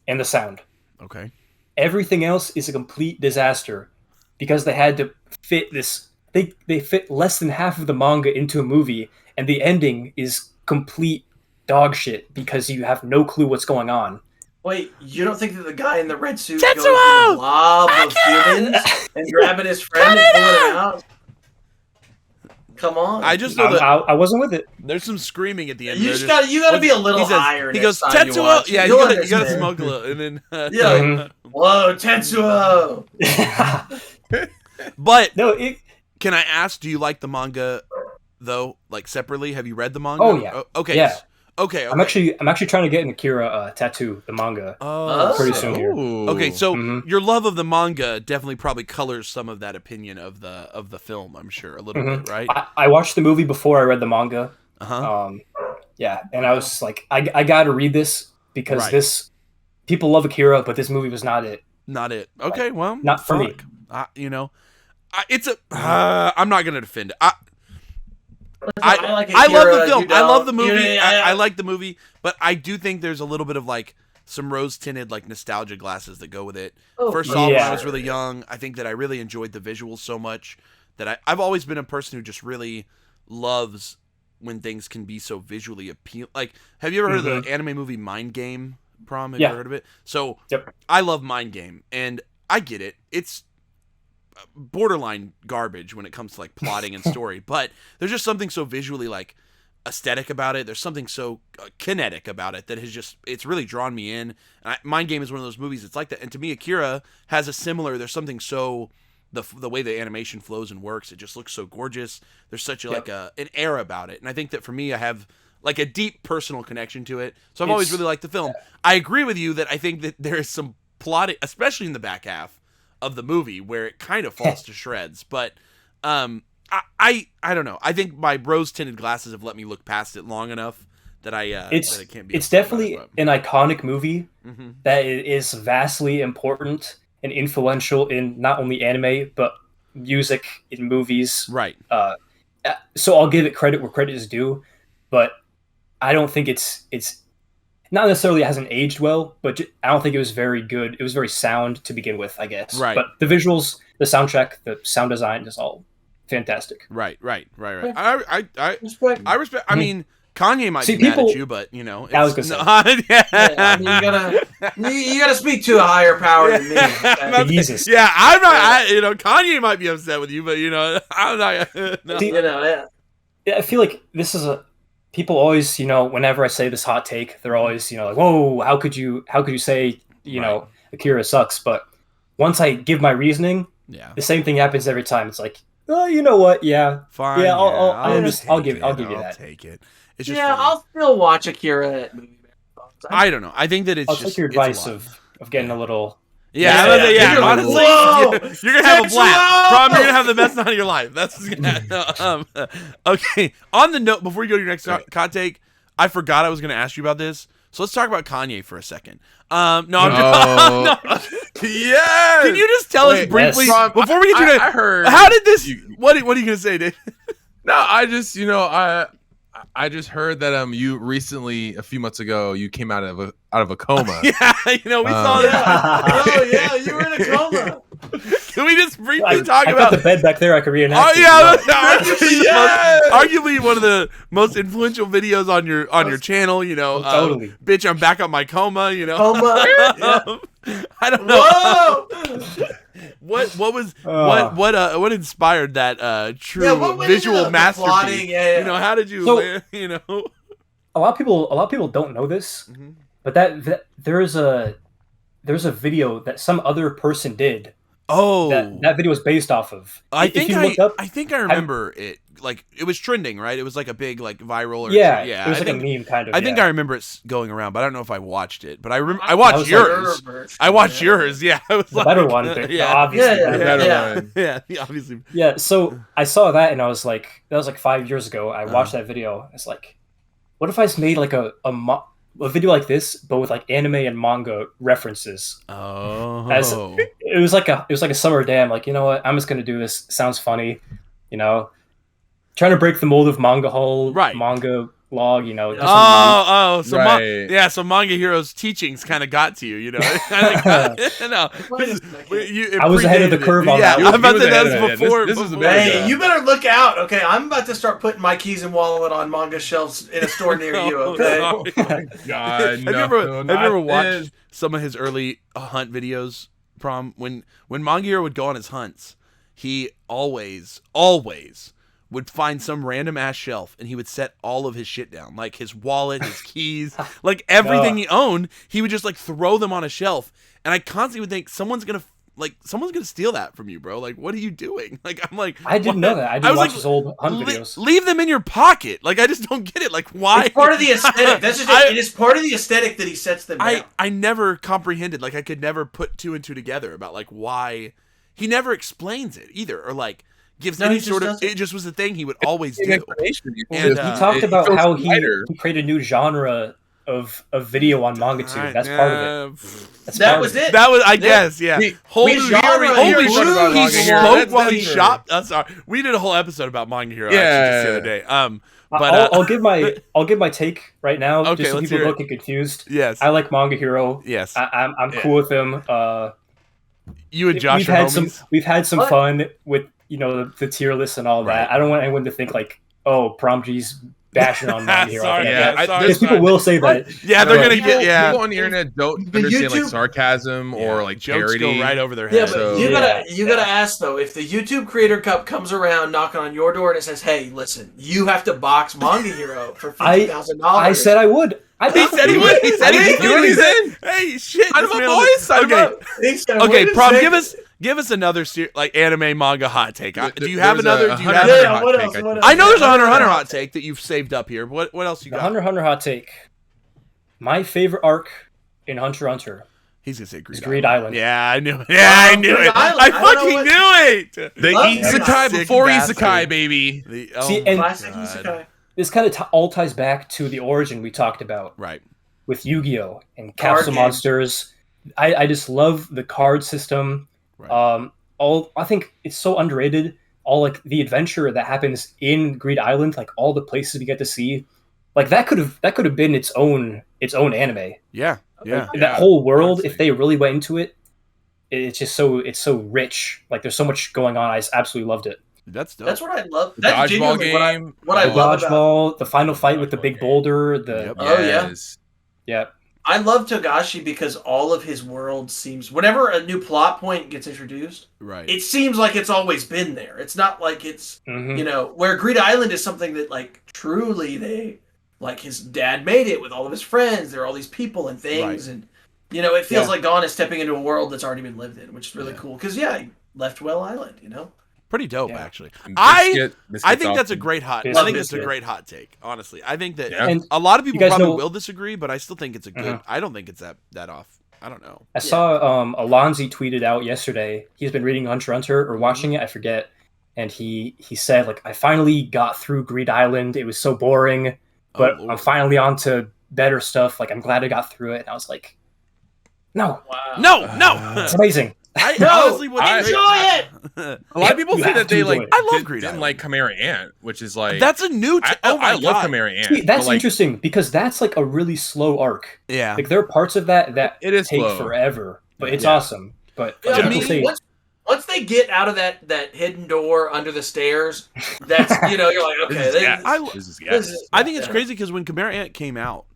and the sound. Okay. Everything else is a complete disaster because they had to fit this. They fit less than half of the manga into a movie, and the ending is complete dog shit because you have no clue what's going on. Wait, you don't think that the guy in the red suit going through a blob of humans and grabbing his friend and pulling him out? Come on. I just know that I wasn't with it. there's some screaming at the end. You gotta be a little higher. He goes Tetsuo. Yeah, you gotta smoke a little, and then whoa, Tetsuo. But no, can I ask? Do you like the manga though? Like separately? Have you read the manga? Oh yeah. Okay. Yeah. Okay. I'm actually trying to get an Akira tattoo, the manga, pretty soon here. Okay, so your love of the manga definitely probably colors some of that opinion of the film. I'm sure a little bit, right? I watched the movie before I read the manga. Yeah, and I was like, I got to read this because this people love Akira, but this movie was not it. Not it. Okay, well, not for me. It's a. I'm not gonna defend it. I love the film. I love the movie. I like the movie, but I do think there's a little bit of like some rose-tinted like nostalgia glasses that go with it. First saw it when I was really young. I think that I really enjoyed the visuals so much that I've always been a person who just really loves when things can be so visually appealing. Like, have you ever heard of the anime movie Mind Game? Prom? Have you ever heard of it? So I love Mind Game, and I get it. It's borderline garbage when it comes to like plotting and story, but there's just something so visually like aesthetic about it. There's something so kinetic about it that it's really drawn me in. Mind Game is one of those movies that's like that. And to me, Akira has a similar, there's something so, the way the animation flows and works, it just looks so gorgeous. There's such an air about it. And I think that for me, I have like a deep personal connection to it. So I've always really liked the film. I agree with you that I think that there is some plot, especially in the back half of the movie, where it kind of falls to shreds. But I don't know. I think my rose-tinted glasses have let me look past it long enough that that it can't be. It's definitely an iconic movie that is vastly important and influential in not only anime but music in movies. Right. So I'll give it credit where credit is due, but I don't think it's not necessarily it hasn't aged well, but I don't think it was very good. It was very sound to begin with, I guess. Right. But the visuals, the soundtrack, the sound design is all fantastic. Right. Yeah. I Respect. I mean, Kanye might be mad at you, but you know, I was gonna say. I mean, you gotta speak to a higher power than me. Jesus. Yeah, I'm not. Kanye might be upset with you, but I'm not. No. See, I feel like this is people always, whenever I say this hot take, they're always, like, whoa, how could you say, Akira sucks? But once I give my reasoning, the same thing happens every time. It's like, oh, you know what? Yeah, fine. Yeah, I'll give you that. I'll take it. It's just I'll still watch Akira at movie marathons. I don't know. I think that it's I'll just take your advice of getting a little. Yeah. Honestly, you're gonna have a blast. Prom, you're gonna have the best night of your life. That's okay. On the note, before you go to your next hot take, I forgot I was gonna ask you about this. So let's talk about Kanye for a second. No. Yes. Can you just tell us briefly before we get to I heard. How did this? What are you gonna say, Dave? No, I just I just heard that you recently, a few months ago, you came out of a coma. Yeah, we saw that. Oh yeah, you were in a coma. Can we just briefly talk I about got the bed back there? I could reenact. Oh yeah, arguably one of the most influential videos on your channel. Totally. Bitch, I'm back on my coma. Coma. I don't know. Whoa. What inspired that true visual masterpiece? How did you? A lot of people don't know this, but that there's a video that some other person did. Oh, that video was based off of. I think I remember it. Like it was trending, right? It was like a big viral. It was a meme kind of. I think I remember it going around, but I don't know if I watched it. But I watched yours. I watched yours. Yeah, it was the better one. Obviously, obviously. Yeah. So I saw that, and I was like, that was like 5 years ago. I watched that video. It's like, what if I just made like a video like this, but with like anime and manga references? Oh, it was like a summer day. I'm like, you know what? I'm just gonna do this. Sounds funny, Trying to break the mold of manga hall, manga log, So so Manga Hero's teachings kind of got to you, I was ahead of the curve on that. I'm about to say that's before. This is hey, you better look out. Okay, I'm about to start putting my keys and wallet on manga shelves in a store near you. Okay. Oh God, have you ever watched some of his early hunt videos? Prom, when Manga Hero would go on his hunts, he always would find some random ass shelf and he would set all of his shit down, like his wallet, his keys, like everything he owned. He would just throw them on a shelf, and I constantly would think someone's gonna steal that from you, bro. Like, what are you doing? Like, I'm like, I didn't know that. I didn't watch his old hunt videos. Leave them in your pocket. Like, I just don't get it. Like, why? It's part of the aesthetic. That's just it. It is part of the aesthetic that he sets them down. I never comprehended. Like, I could never put two and two together about why. He never explains it either, or gives any sort of. It just was the thing he would always do. And he talked about how he created a new genre of video on manga too. That's part of it. That was it. That was, I guess, yeah. Holy shit! He spoke while he shopped. Sorry, we did a whole episode about Manga Hero actually just the other day. But I'll give my take right now, just so people don't get confused. Yes, I like Manga Hero. Yes, I'm cool with him. You and Josh are homies. We've had some fun with the tier list and all that. I don't want anyone to think like, oh, PromG's bashing on Manga Hero. Sorry, because people will say that. Yeah, they're gonna get people on the internet don't understand like sarcasm or like jokes parody. go right over their head. Yeah, but you gotta ask though, if the YouTube Creator Cup comes around knocking on your door and it says, "Hey, listen, you have to box Manga Hero for $50,000." I said I would. He said he would. He said he would. He's in. Hey, shit! I'm a boys. Okay, Prom, give us another like anime manga hot take. Do you have another? What else? I know there's a Hunter x Hunter hot take that you've saved up here. What else you got? The Hunter x Hunter hot take. My favorite arc in Hunter x Hunter. He's gonna say Greed Island. Yeah, I knew it. Yeah, I knew it. I fucking knew it. The isekai before isekai, baby. Classic isekai. This kind of all ties back to the origin we talked about. Right. With Yu-Gi-Oh! And Capsule Monsters. I just love the card system. Right. I think it's so underrated. All like the adventure that happens in Greed Island, like all the places we get to see. Like that could have been its own anime. Yeah. Yeah. Like, that whole world, honestly, if they really went into it, it's so rich. Like there's so much going on. I just absolutely loved it. That's dope. That's what I love. The dodgeball game. What I love about the final fight with the big boulder. Yeah. I love Togashi because all of his world seems, whenever a new plot point gets introduced, right, it seems like it's always been there. It's not like it's where Greed Island is something that like truly they like his dad made it with all of his friends. There are all these people and things, and it feels like Gon is stepping into a world that's already been lived in, which is really cool. Because he left Well Island, Pretty dope, actually. I think that's a great hot. I think it's a great hot take. Honestly, I think that a lot of people probably will disagree, but I still think it's a good. I don't think it's that off. I don't know. I saw Alonzi tweeted out yesterday. He's been reading Hunter x Hunter or watching it. I forget. And he said like, I finally got through Greed Island. It was so boring, but I'm finally on to better stuff. Like I'm glad I got through it. And I was like, no, no, it's amazing. I honestly would enjoy it. A lot of people say that they like. I love Greed Island. Like Chimera Ant, which is like that's a new. I love Chimera Ant. See, that's interesting because that's like a really slow arc. Yeah, like there are parts of that it is take slow. Forever, but it's awesome. But once they get out of that hidden door under the stairs, that's you're like okay. I think it's crazy because when Chimera Ant came out,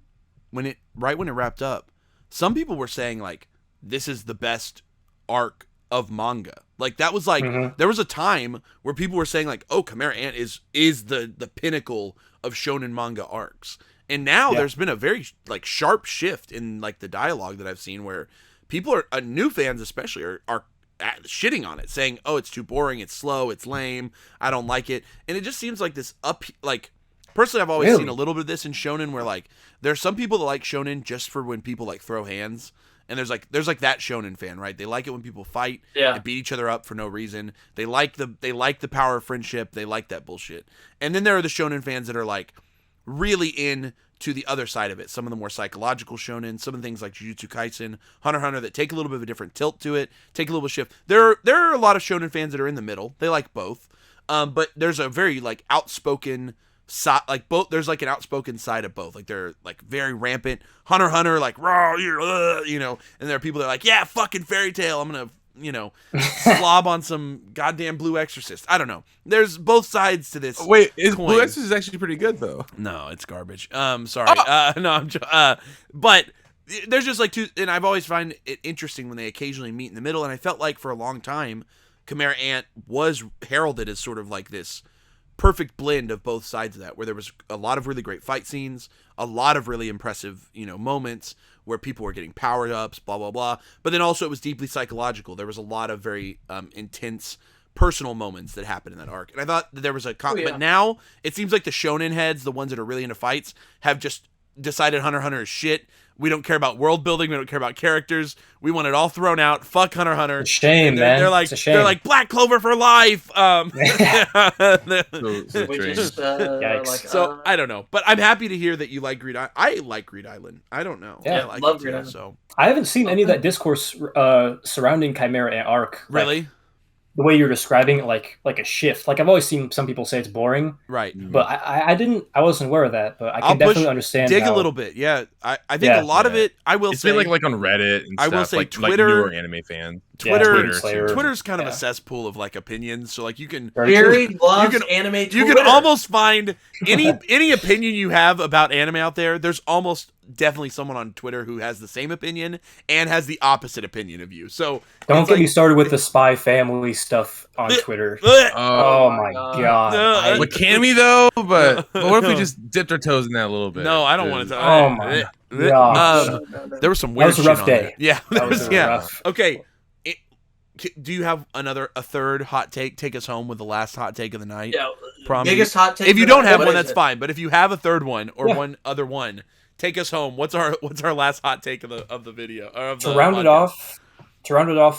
when it wrapped up, some people were saying like this is the best arc of manga. Like that was like there was a time where people were saying like, oh, Chimera Ant is the pinnacle of shonen manga arcs. And now there's been a very like sharp shift in like the dialogue that I've seen where people are new fans especially are shitting on it, saying, oh, it's too boring, it's slow, it's lame, I don't like it. And it just seems like this personally I've always seen a little bit of this in shonen where like there's some people that like shonen just for when people like throw hands. And there's like that shonen fan, right? They like it when people fight and beat each other up for no reason. They like the power of friendship. They like that bullshit. And then there are the shonen fans that are like really in to the other side of it. Some of the more psychological shonen, some of the things like Jujutsu Kaisen, Hunter x Hunter that take a little bit of a different tilt to it, take a little bit of shift. There are a lot of shonen fans that are in the middle. They like both. But there's a very like outspoken side, like both. There's like an outspoken side of both. Like they're like very rampant. Hunter x Hunter, like raw, and there are people that are like, yeah, fucking Fairy Tail. I'm gonna, slob on some goddamn Blue Exorcist. I don't know. There's both sides to this. Wait, Blue Exorcist actually pretty good though? No, it's garbage. Sorry. But there's just like two, and I've always find it interesting when they occasionally meet in the middle. And I felt like for a long time, Chimera Ant was heralded as sort of like this perfect blend of both sides of that, where there was a lot of really great fight scenes, a lot of really impressive, moments where people were getting powered ups, blah, blah, blah. But then also it was deeply psychological. There was a lot of very intense personal moments that happened in that arc. And I thought that there was but now it seems like the shonen heads, the ones that are really into fights, have just decided Hunter x Hunter is shit. We don't care about world building. We don't care about characters. We want it all thrown out. Fuck Hunter x Hunter. It's a shame, man. They're like, it's a shame. They're like Black Clover for life. So I don't know, but I'm happy to hear that you like Greed Island. I like Greed Island. I don't know. Yeah, I love Greed Island. So I haven't seen any of that discourse surrounding Chimera Ant arc. Really? the way you're describing it, like a shift. Like I've always seen some people say it's boring, right? But I wasn't aware of that. But I can definitely understand. Dig a little bit, yeah. I think a lot of it. I will say, it's been like on Reddit and I stuff. will say like Twitter, newer anime fans. Twitter's kind of a cesspool of like opinions. So like you can anime. You can almost find any opinion you have about anime out there. There's almost definitely someone on Twitter who has the same opinion and has the opposite opinion of you. So don't get me started with the Spy Family stuff on Twitter. Oh my god! What can we though? But what if we just dipped our toes in that a little bit? No, I don't want to. Oh my god! There was some weird. That was a rough day. Yeah, that was rough. Okay. Do you have a third hot take? Take us home with the last hot take of the night. Yeah, Prom. Biggest hot take. If you don't have one, that's fine. But if you have a third one or one other one, take us home. What's our last hot take of the video? To round it off,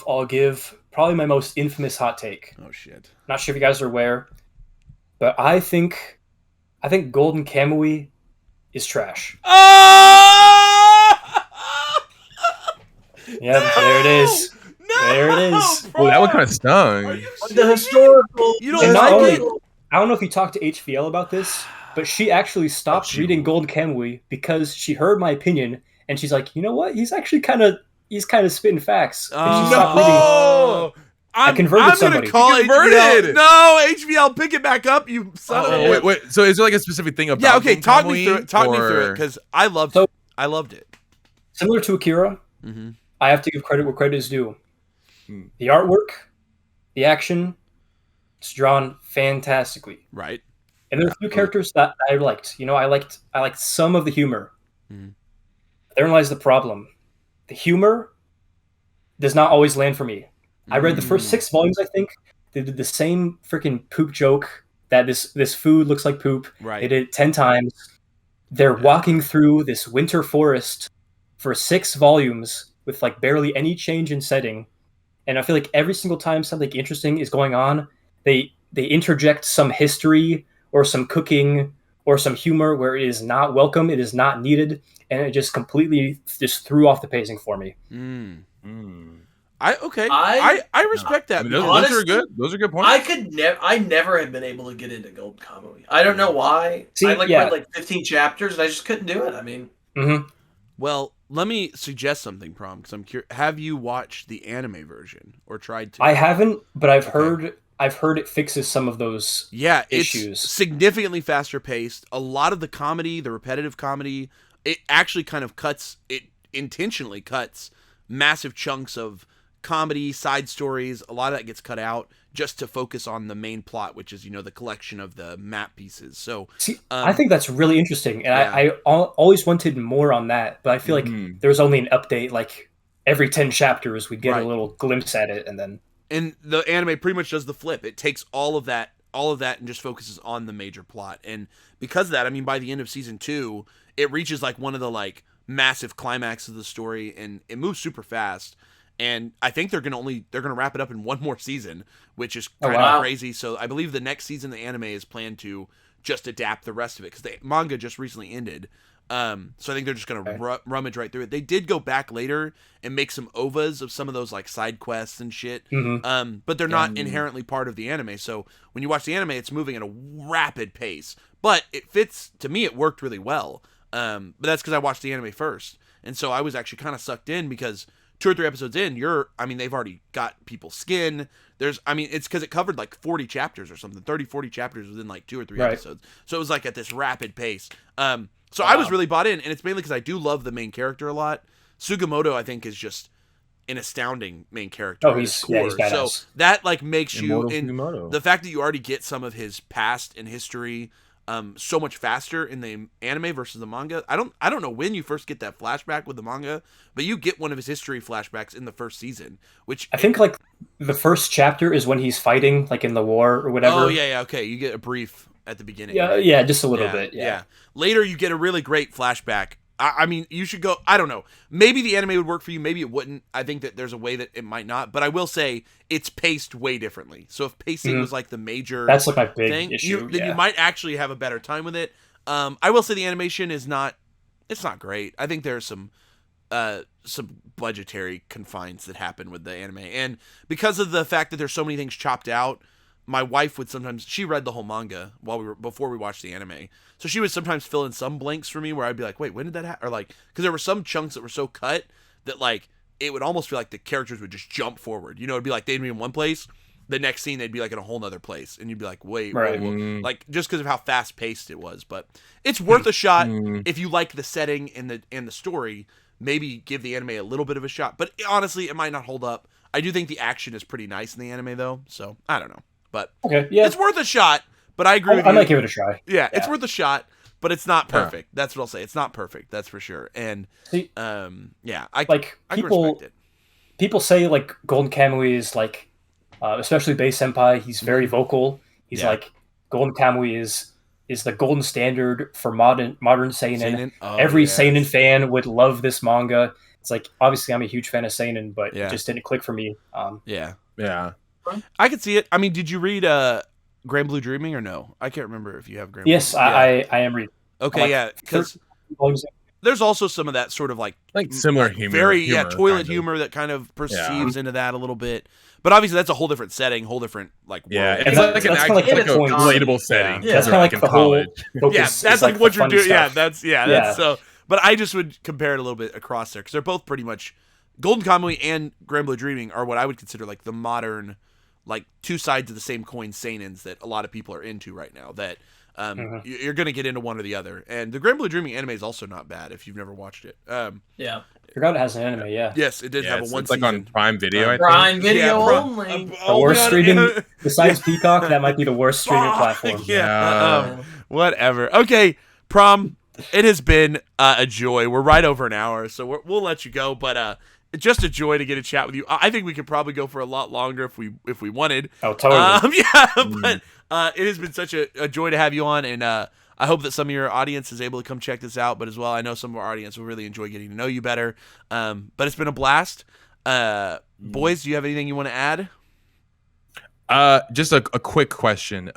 I'll give probably my most infamous hot take. Oh shit! Not sure if you guys are aware, but I think Golden Kamui is trash. Yeah, there it is. There it is. Well, that one kind of stung. The historical. You don't like it? I don't know if you talked to HVL about this, but she actually stopped reading Golden Kamui because she heard my opinion, and she's like, you know what? He's kind of spitting facts. And she stopped reading. I converted somebody. Call HVL. No, HVL, pick it back up, you son of a bitch. Wait. So is there like a specific thing about? Yeah, okay. Talk me through it, because I loved it. I loved it. Similar to Akira, I have to give credit where credit is due. The artwork, the action, it's drawn fantastically. Right. And there are a few characters that I liked. You know, I liked some of the humor. Therein lies the problem. The humor does not always land for me. I read the first 6 volumes, I think. They did the same freaking poop joke that this food looks like poop. Right. They did it 10 times. They're walking through this winter forest for 6 volumes with like barely any change in setting. And I feel like every single time something interesting is going on, they interject some history or some cooking or some humor where it is not welcome, it is not needed, and it just completely just threw off the pacing for me. I respect that. I mean, those are good. Those are good points. I never have been able to get into Golden Kamui. I don't know why. I read like 15 chapters and I just couldn't do it. I mean, well, let me suggest something, Prom, because I'm curious. Have you watched the anime version or tried to? I haven't, but I've heard it fixes some of those issues. It's significantly faster paced. A lot of the comedy, the repetitive comedy, it actually kind of intentionally cuts massive chunks of comedy, side stories. A lot of that gets cut out just to focus on the main plot, which is, the collection of the map pieces. So see, I think that's really interesting. And I always wanted more on that, but I feel like there's only an update, like every 10 chapters we get a little glimpse at it. And the anime pretty much does the flip. It takes all of that and just focuses on the major plot. And because of that, I mean, by the end of season 2, it reaches like one of the like massive climaxes of the story, and it moves super fast. And I think they're gonna wrap it up in one more season, which is kind of crazy. So I believe the next season the anime is planned to just adapt the rest of it because the manga just recently ended. So I think they're just gonna rummage right through it. They did go back later and make some OVAs of some of those like side quests and shit. But they're not inherently part of the anime. So when you watch the anime, it's moving at a rapid pace. But it fits, to me, it worked really well. But that's because I watched the anime first, and so I was actually kind of sucked in because 2 or 3 episodes in, they've already got people's skin. It's because it covered like 40 chapters or something, 30, 40 chapters within like 2 or 3 episodes. So it was like at this rapid pace. So I was really bought in, and it's mainly because I do love the main character a lot. Sugimoto, I think, is just an astounding main character. Oh, he's badass. So that like makes Sugimoto. the fact that you already get some of his past and history so much faster in the anime versus the manga. I don't know when you first get that flashback with the manga, but you get one of his history flashbacks in the first season, which I think like the first chapter is when he's fighting like in the war or whatever. Oh yeah, okay. You get a brief at the beginning. Yeah, right? Yeah, just a little bit. Yeah. Later you get a really great flashback. I mean, you should go. I don't know. Maybe the anime would work for you. Maybe it wouldn't. I think that there's a way that it might not. But I will say it's paced way differently. So if pacing was like the major that's like my big thing, issue, then you might actually have a better time with it. I will say the animation is not. It's not great. I think there's some some budgetary confines that happen with the anime, and because of the fact that there's so many things chopped out, my wife would sometimes, she read the whole manga before we watched the anime, so she would sometimes fill in some blanks for me where I'd be like, wait, when did that happen? Or like, because there were some chunks that were so cut that like it would almost feel like the characters would just jump forward. You know, it'd be like they'd be in one place, the next scene they'd be like in a whole nother place, and you'd be like, wait, like just because of how fast paced it was. But it's worth a shot if you like the setting and the story. Maybe give the anime a little bit of a shot, but honestly, it might not hold up. I do think the action is pretty nice in the anime though, so I don't know. But it's worth a shot. But I agree with you. I might give it a try. Yeah, it's worth a shot, but it's not perfect. That's what I'll say. It's not perfect. That's for sure. And I respect it. People say like Golden Kamuy is like, especially Base Senpai. He's very vocal. He's like Golden Kamuy is the golden standard for modern seinen. Every seinen fan would love this manga. It's like, obviously I'm a huge fan of seinen, but it just didn't click for me. Yeah. I could see it. I mean, did you read Grand Blue Dreaming or no? I can't remember if you have Grand Blue. I am reading. Okay, because there's also some of that sort of like similar humor. Very toilet humor that kind of perceives into that a little bit. But obviously that's a whole different setting, whole different like world. Yeah, it's like an relatable setting. Yeah, that's kind of like in college. That's like what you're doing. Yeah, that's so. But I just would compare it a little bit across there because they're both pretty much Golden Kamuy and Grand Blue Dreaming are what I would consider like the modern, like two sides of the same coin seinens that a lot of people are into right now. That you're going to get into one or the other. And the Grand Blue Dreaming anime is also not bad if you've never watched it. I forgot it has an anime, Yes, it did have a one season. Like on Prime Video, I think. Prime Video only. The worst streaming, besides Peacock, that might be the worst streaming platform. Whatever. Okay, Prom, it has been a joy. We're right over an hour, so we'll let you go. But just a joy to get a chat with you. I think we could probably go for a lot longer if we wanted. Oh, totally. But it has been such a joy to have you on, and I hope that some of your audience is able to come check this out, but as well, I know some of our audience will really enjoy getting to know you better. But it's been a blast. Boys, do you have anything you want to add? Just a quick question.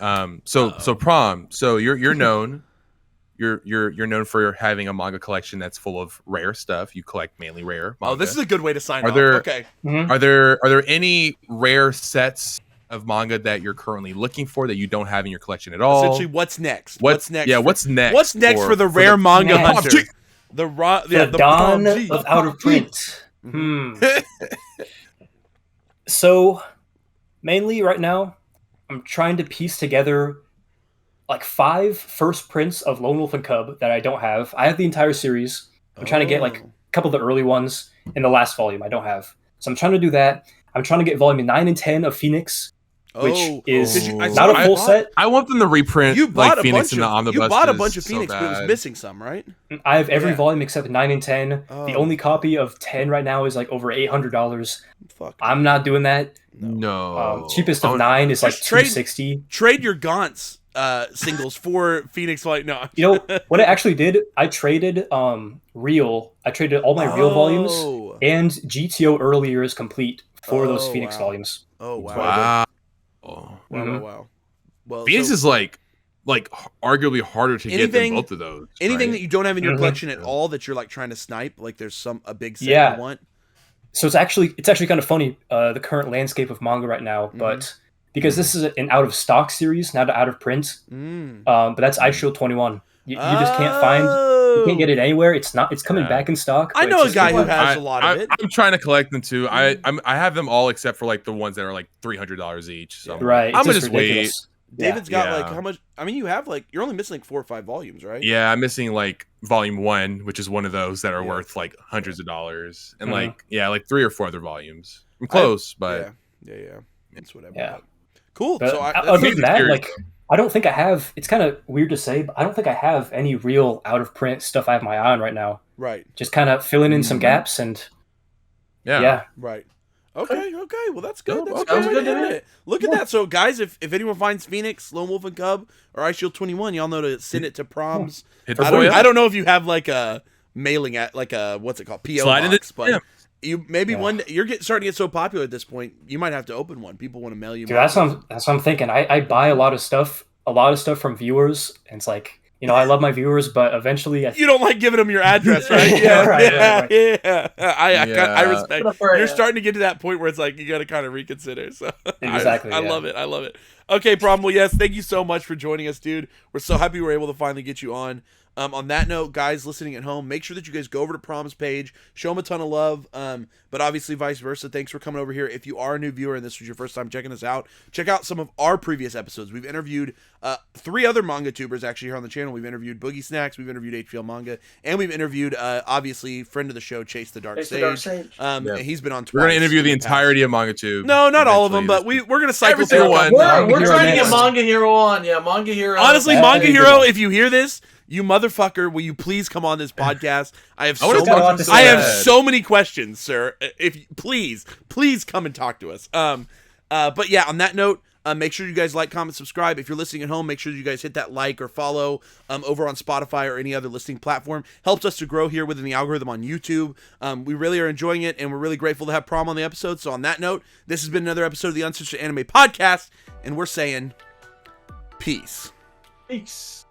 So Prom, so you're known. You're known for having a manga collection that's full of rare stuff. You collect mainly rare manga. Oh, this is a good way to sign off. Okay. Are there any rare sets of manga that you're currently looking for that you don't have in your collection at all? Essentially, what's next? What's next? Yeah, what's next? What's next for the rare manga hunter? The dawn of out of print. So, mainly right now, I'm trying to piece together like 5 first prints of Lone Wolf and Cub that I don't have. I have the entire series. I'm trying to get like a couple of the early ones in the last volume I don't have. So I'm trying to do that. I'm trying to get volume 9 and 10 of Phoenix, which is not a full set. I want them to reprint you bought like Phoenix in the omnibus. You bought a bunch of Phoenix, but it was missing some, right? I have every volume except 9 and 10. The only copy of 10 right now is like over $800. Fuck. I'm not doing that. No. Cheapest of 9 is like $260. Trade your Gaunt's singles for Phoenix Light. No. You know what I actually did? I traded Real. I traded all my Real volumes and GTO Earlier is Complete for those Phoenix volumes. Oh wow. Wow. Well, Phoenix is like arguably harder to get than both of those. Anything that you don't have in your collection at all that you're like trying to snipe, like there's a big set you want. So it's actually kind of funny, the current landscape of manga right now, but because this is an out of stock series, not out of print. But that's iShield 21. You just can't find. You can't get it anywhere. It's coming back in stock. I know a guy who has a lot of it. I'm trying to collect them too. I have them all except for like the ones that are like $300 each. So right. I'm gonna just wait. David's got like how much? I mean, you have like you're only missing like 4 or 5 volumes, right? Yeah, I'm missing like volume 1, which is one of those that are worth like hundreds of dollars, and like 3 or 4 other volumes. I'm close, but yeah, it's whatever. Yeah, cool. But so other than that, like I don't think I have. It's kind of weird to say, but I don't think I have any real out of print stuff I have my eye on right now. Right. Just kind of filling in some gaps and Right. Okay. Well, that's good. That's good to hear. Look at that. So, guys, if anyone finds Phoenix, Lone Wolf and Cub, or iShield 21, y'all know to send it to Proms. I don't know if you have like a mailing at like a what's it called PO box, but you maybe one day, you're starting to get so popular at this point, you might have to open one. People want to mail you. Dude, that's what I'm thinking. I buy a lot of stuff from viewers, and it's like I love my viewers, but eventually you don't like giving them your address, right? Yeah, right. I respect. You're starting to get to that point where it's like you got to kind of reconsider. So exactly, I love it. Okay, Prom. Well, yes, thank you so much for joining us, dude. We're so happy we were able to finally get you on. On that note, guys listening at home, make sure that you guys go over to Prom's page, show him a ton of love, but obviously vice versa. Thanks for coming over here. If you are a new viewer and this was your first time checking us out, check out some of our previous episodes. We've interviewed 3 other manga tubers actually here on the channel. We've interviewed Boogie Snacks, we've interviewed HPL Manga, and we've interviewed, obviously, friend of the show, Chase the Dark Sage. He's been on twice. We're going to interview the entirety of MangaTube. No, not all of them, but we're going to cycle through one. We're trying to get Manga Hero on. Yeah, Manga Hero. Honestly, Manga Hero, if you hear this, you motherfucker, will you please come on this podcast? I have so many questions, sir. If please come and talk to us. But yeah, on that note, make sure you guys like, comment, subscribe. If you're listening at home, make sure you guys hit that like or follow over on Spotify or any other listening platform. Helps us to grow here within the algorithm on YouTube. We really are enjoying it, and we're really grateful to have Prom on the episode. So on that note, this has been another episode of the Uncensored Anime Podcast, and we're saying peace. Peace.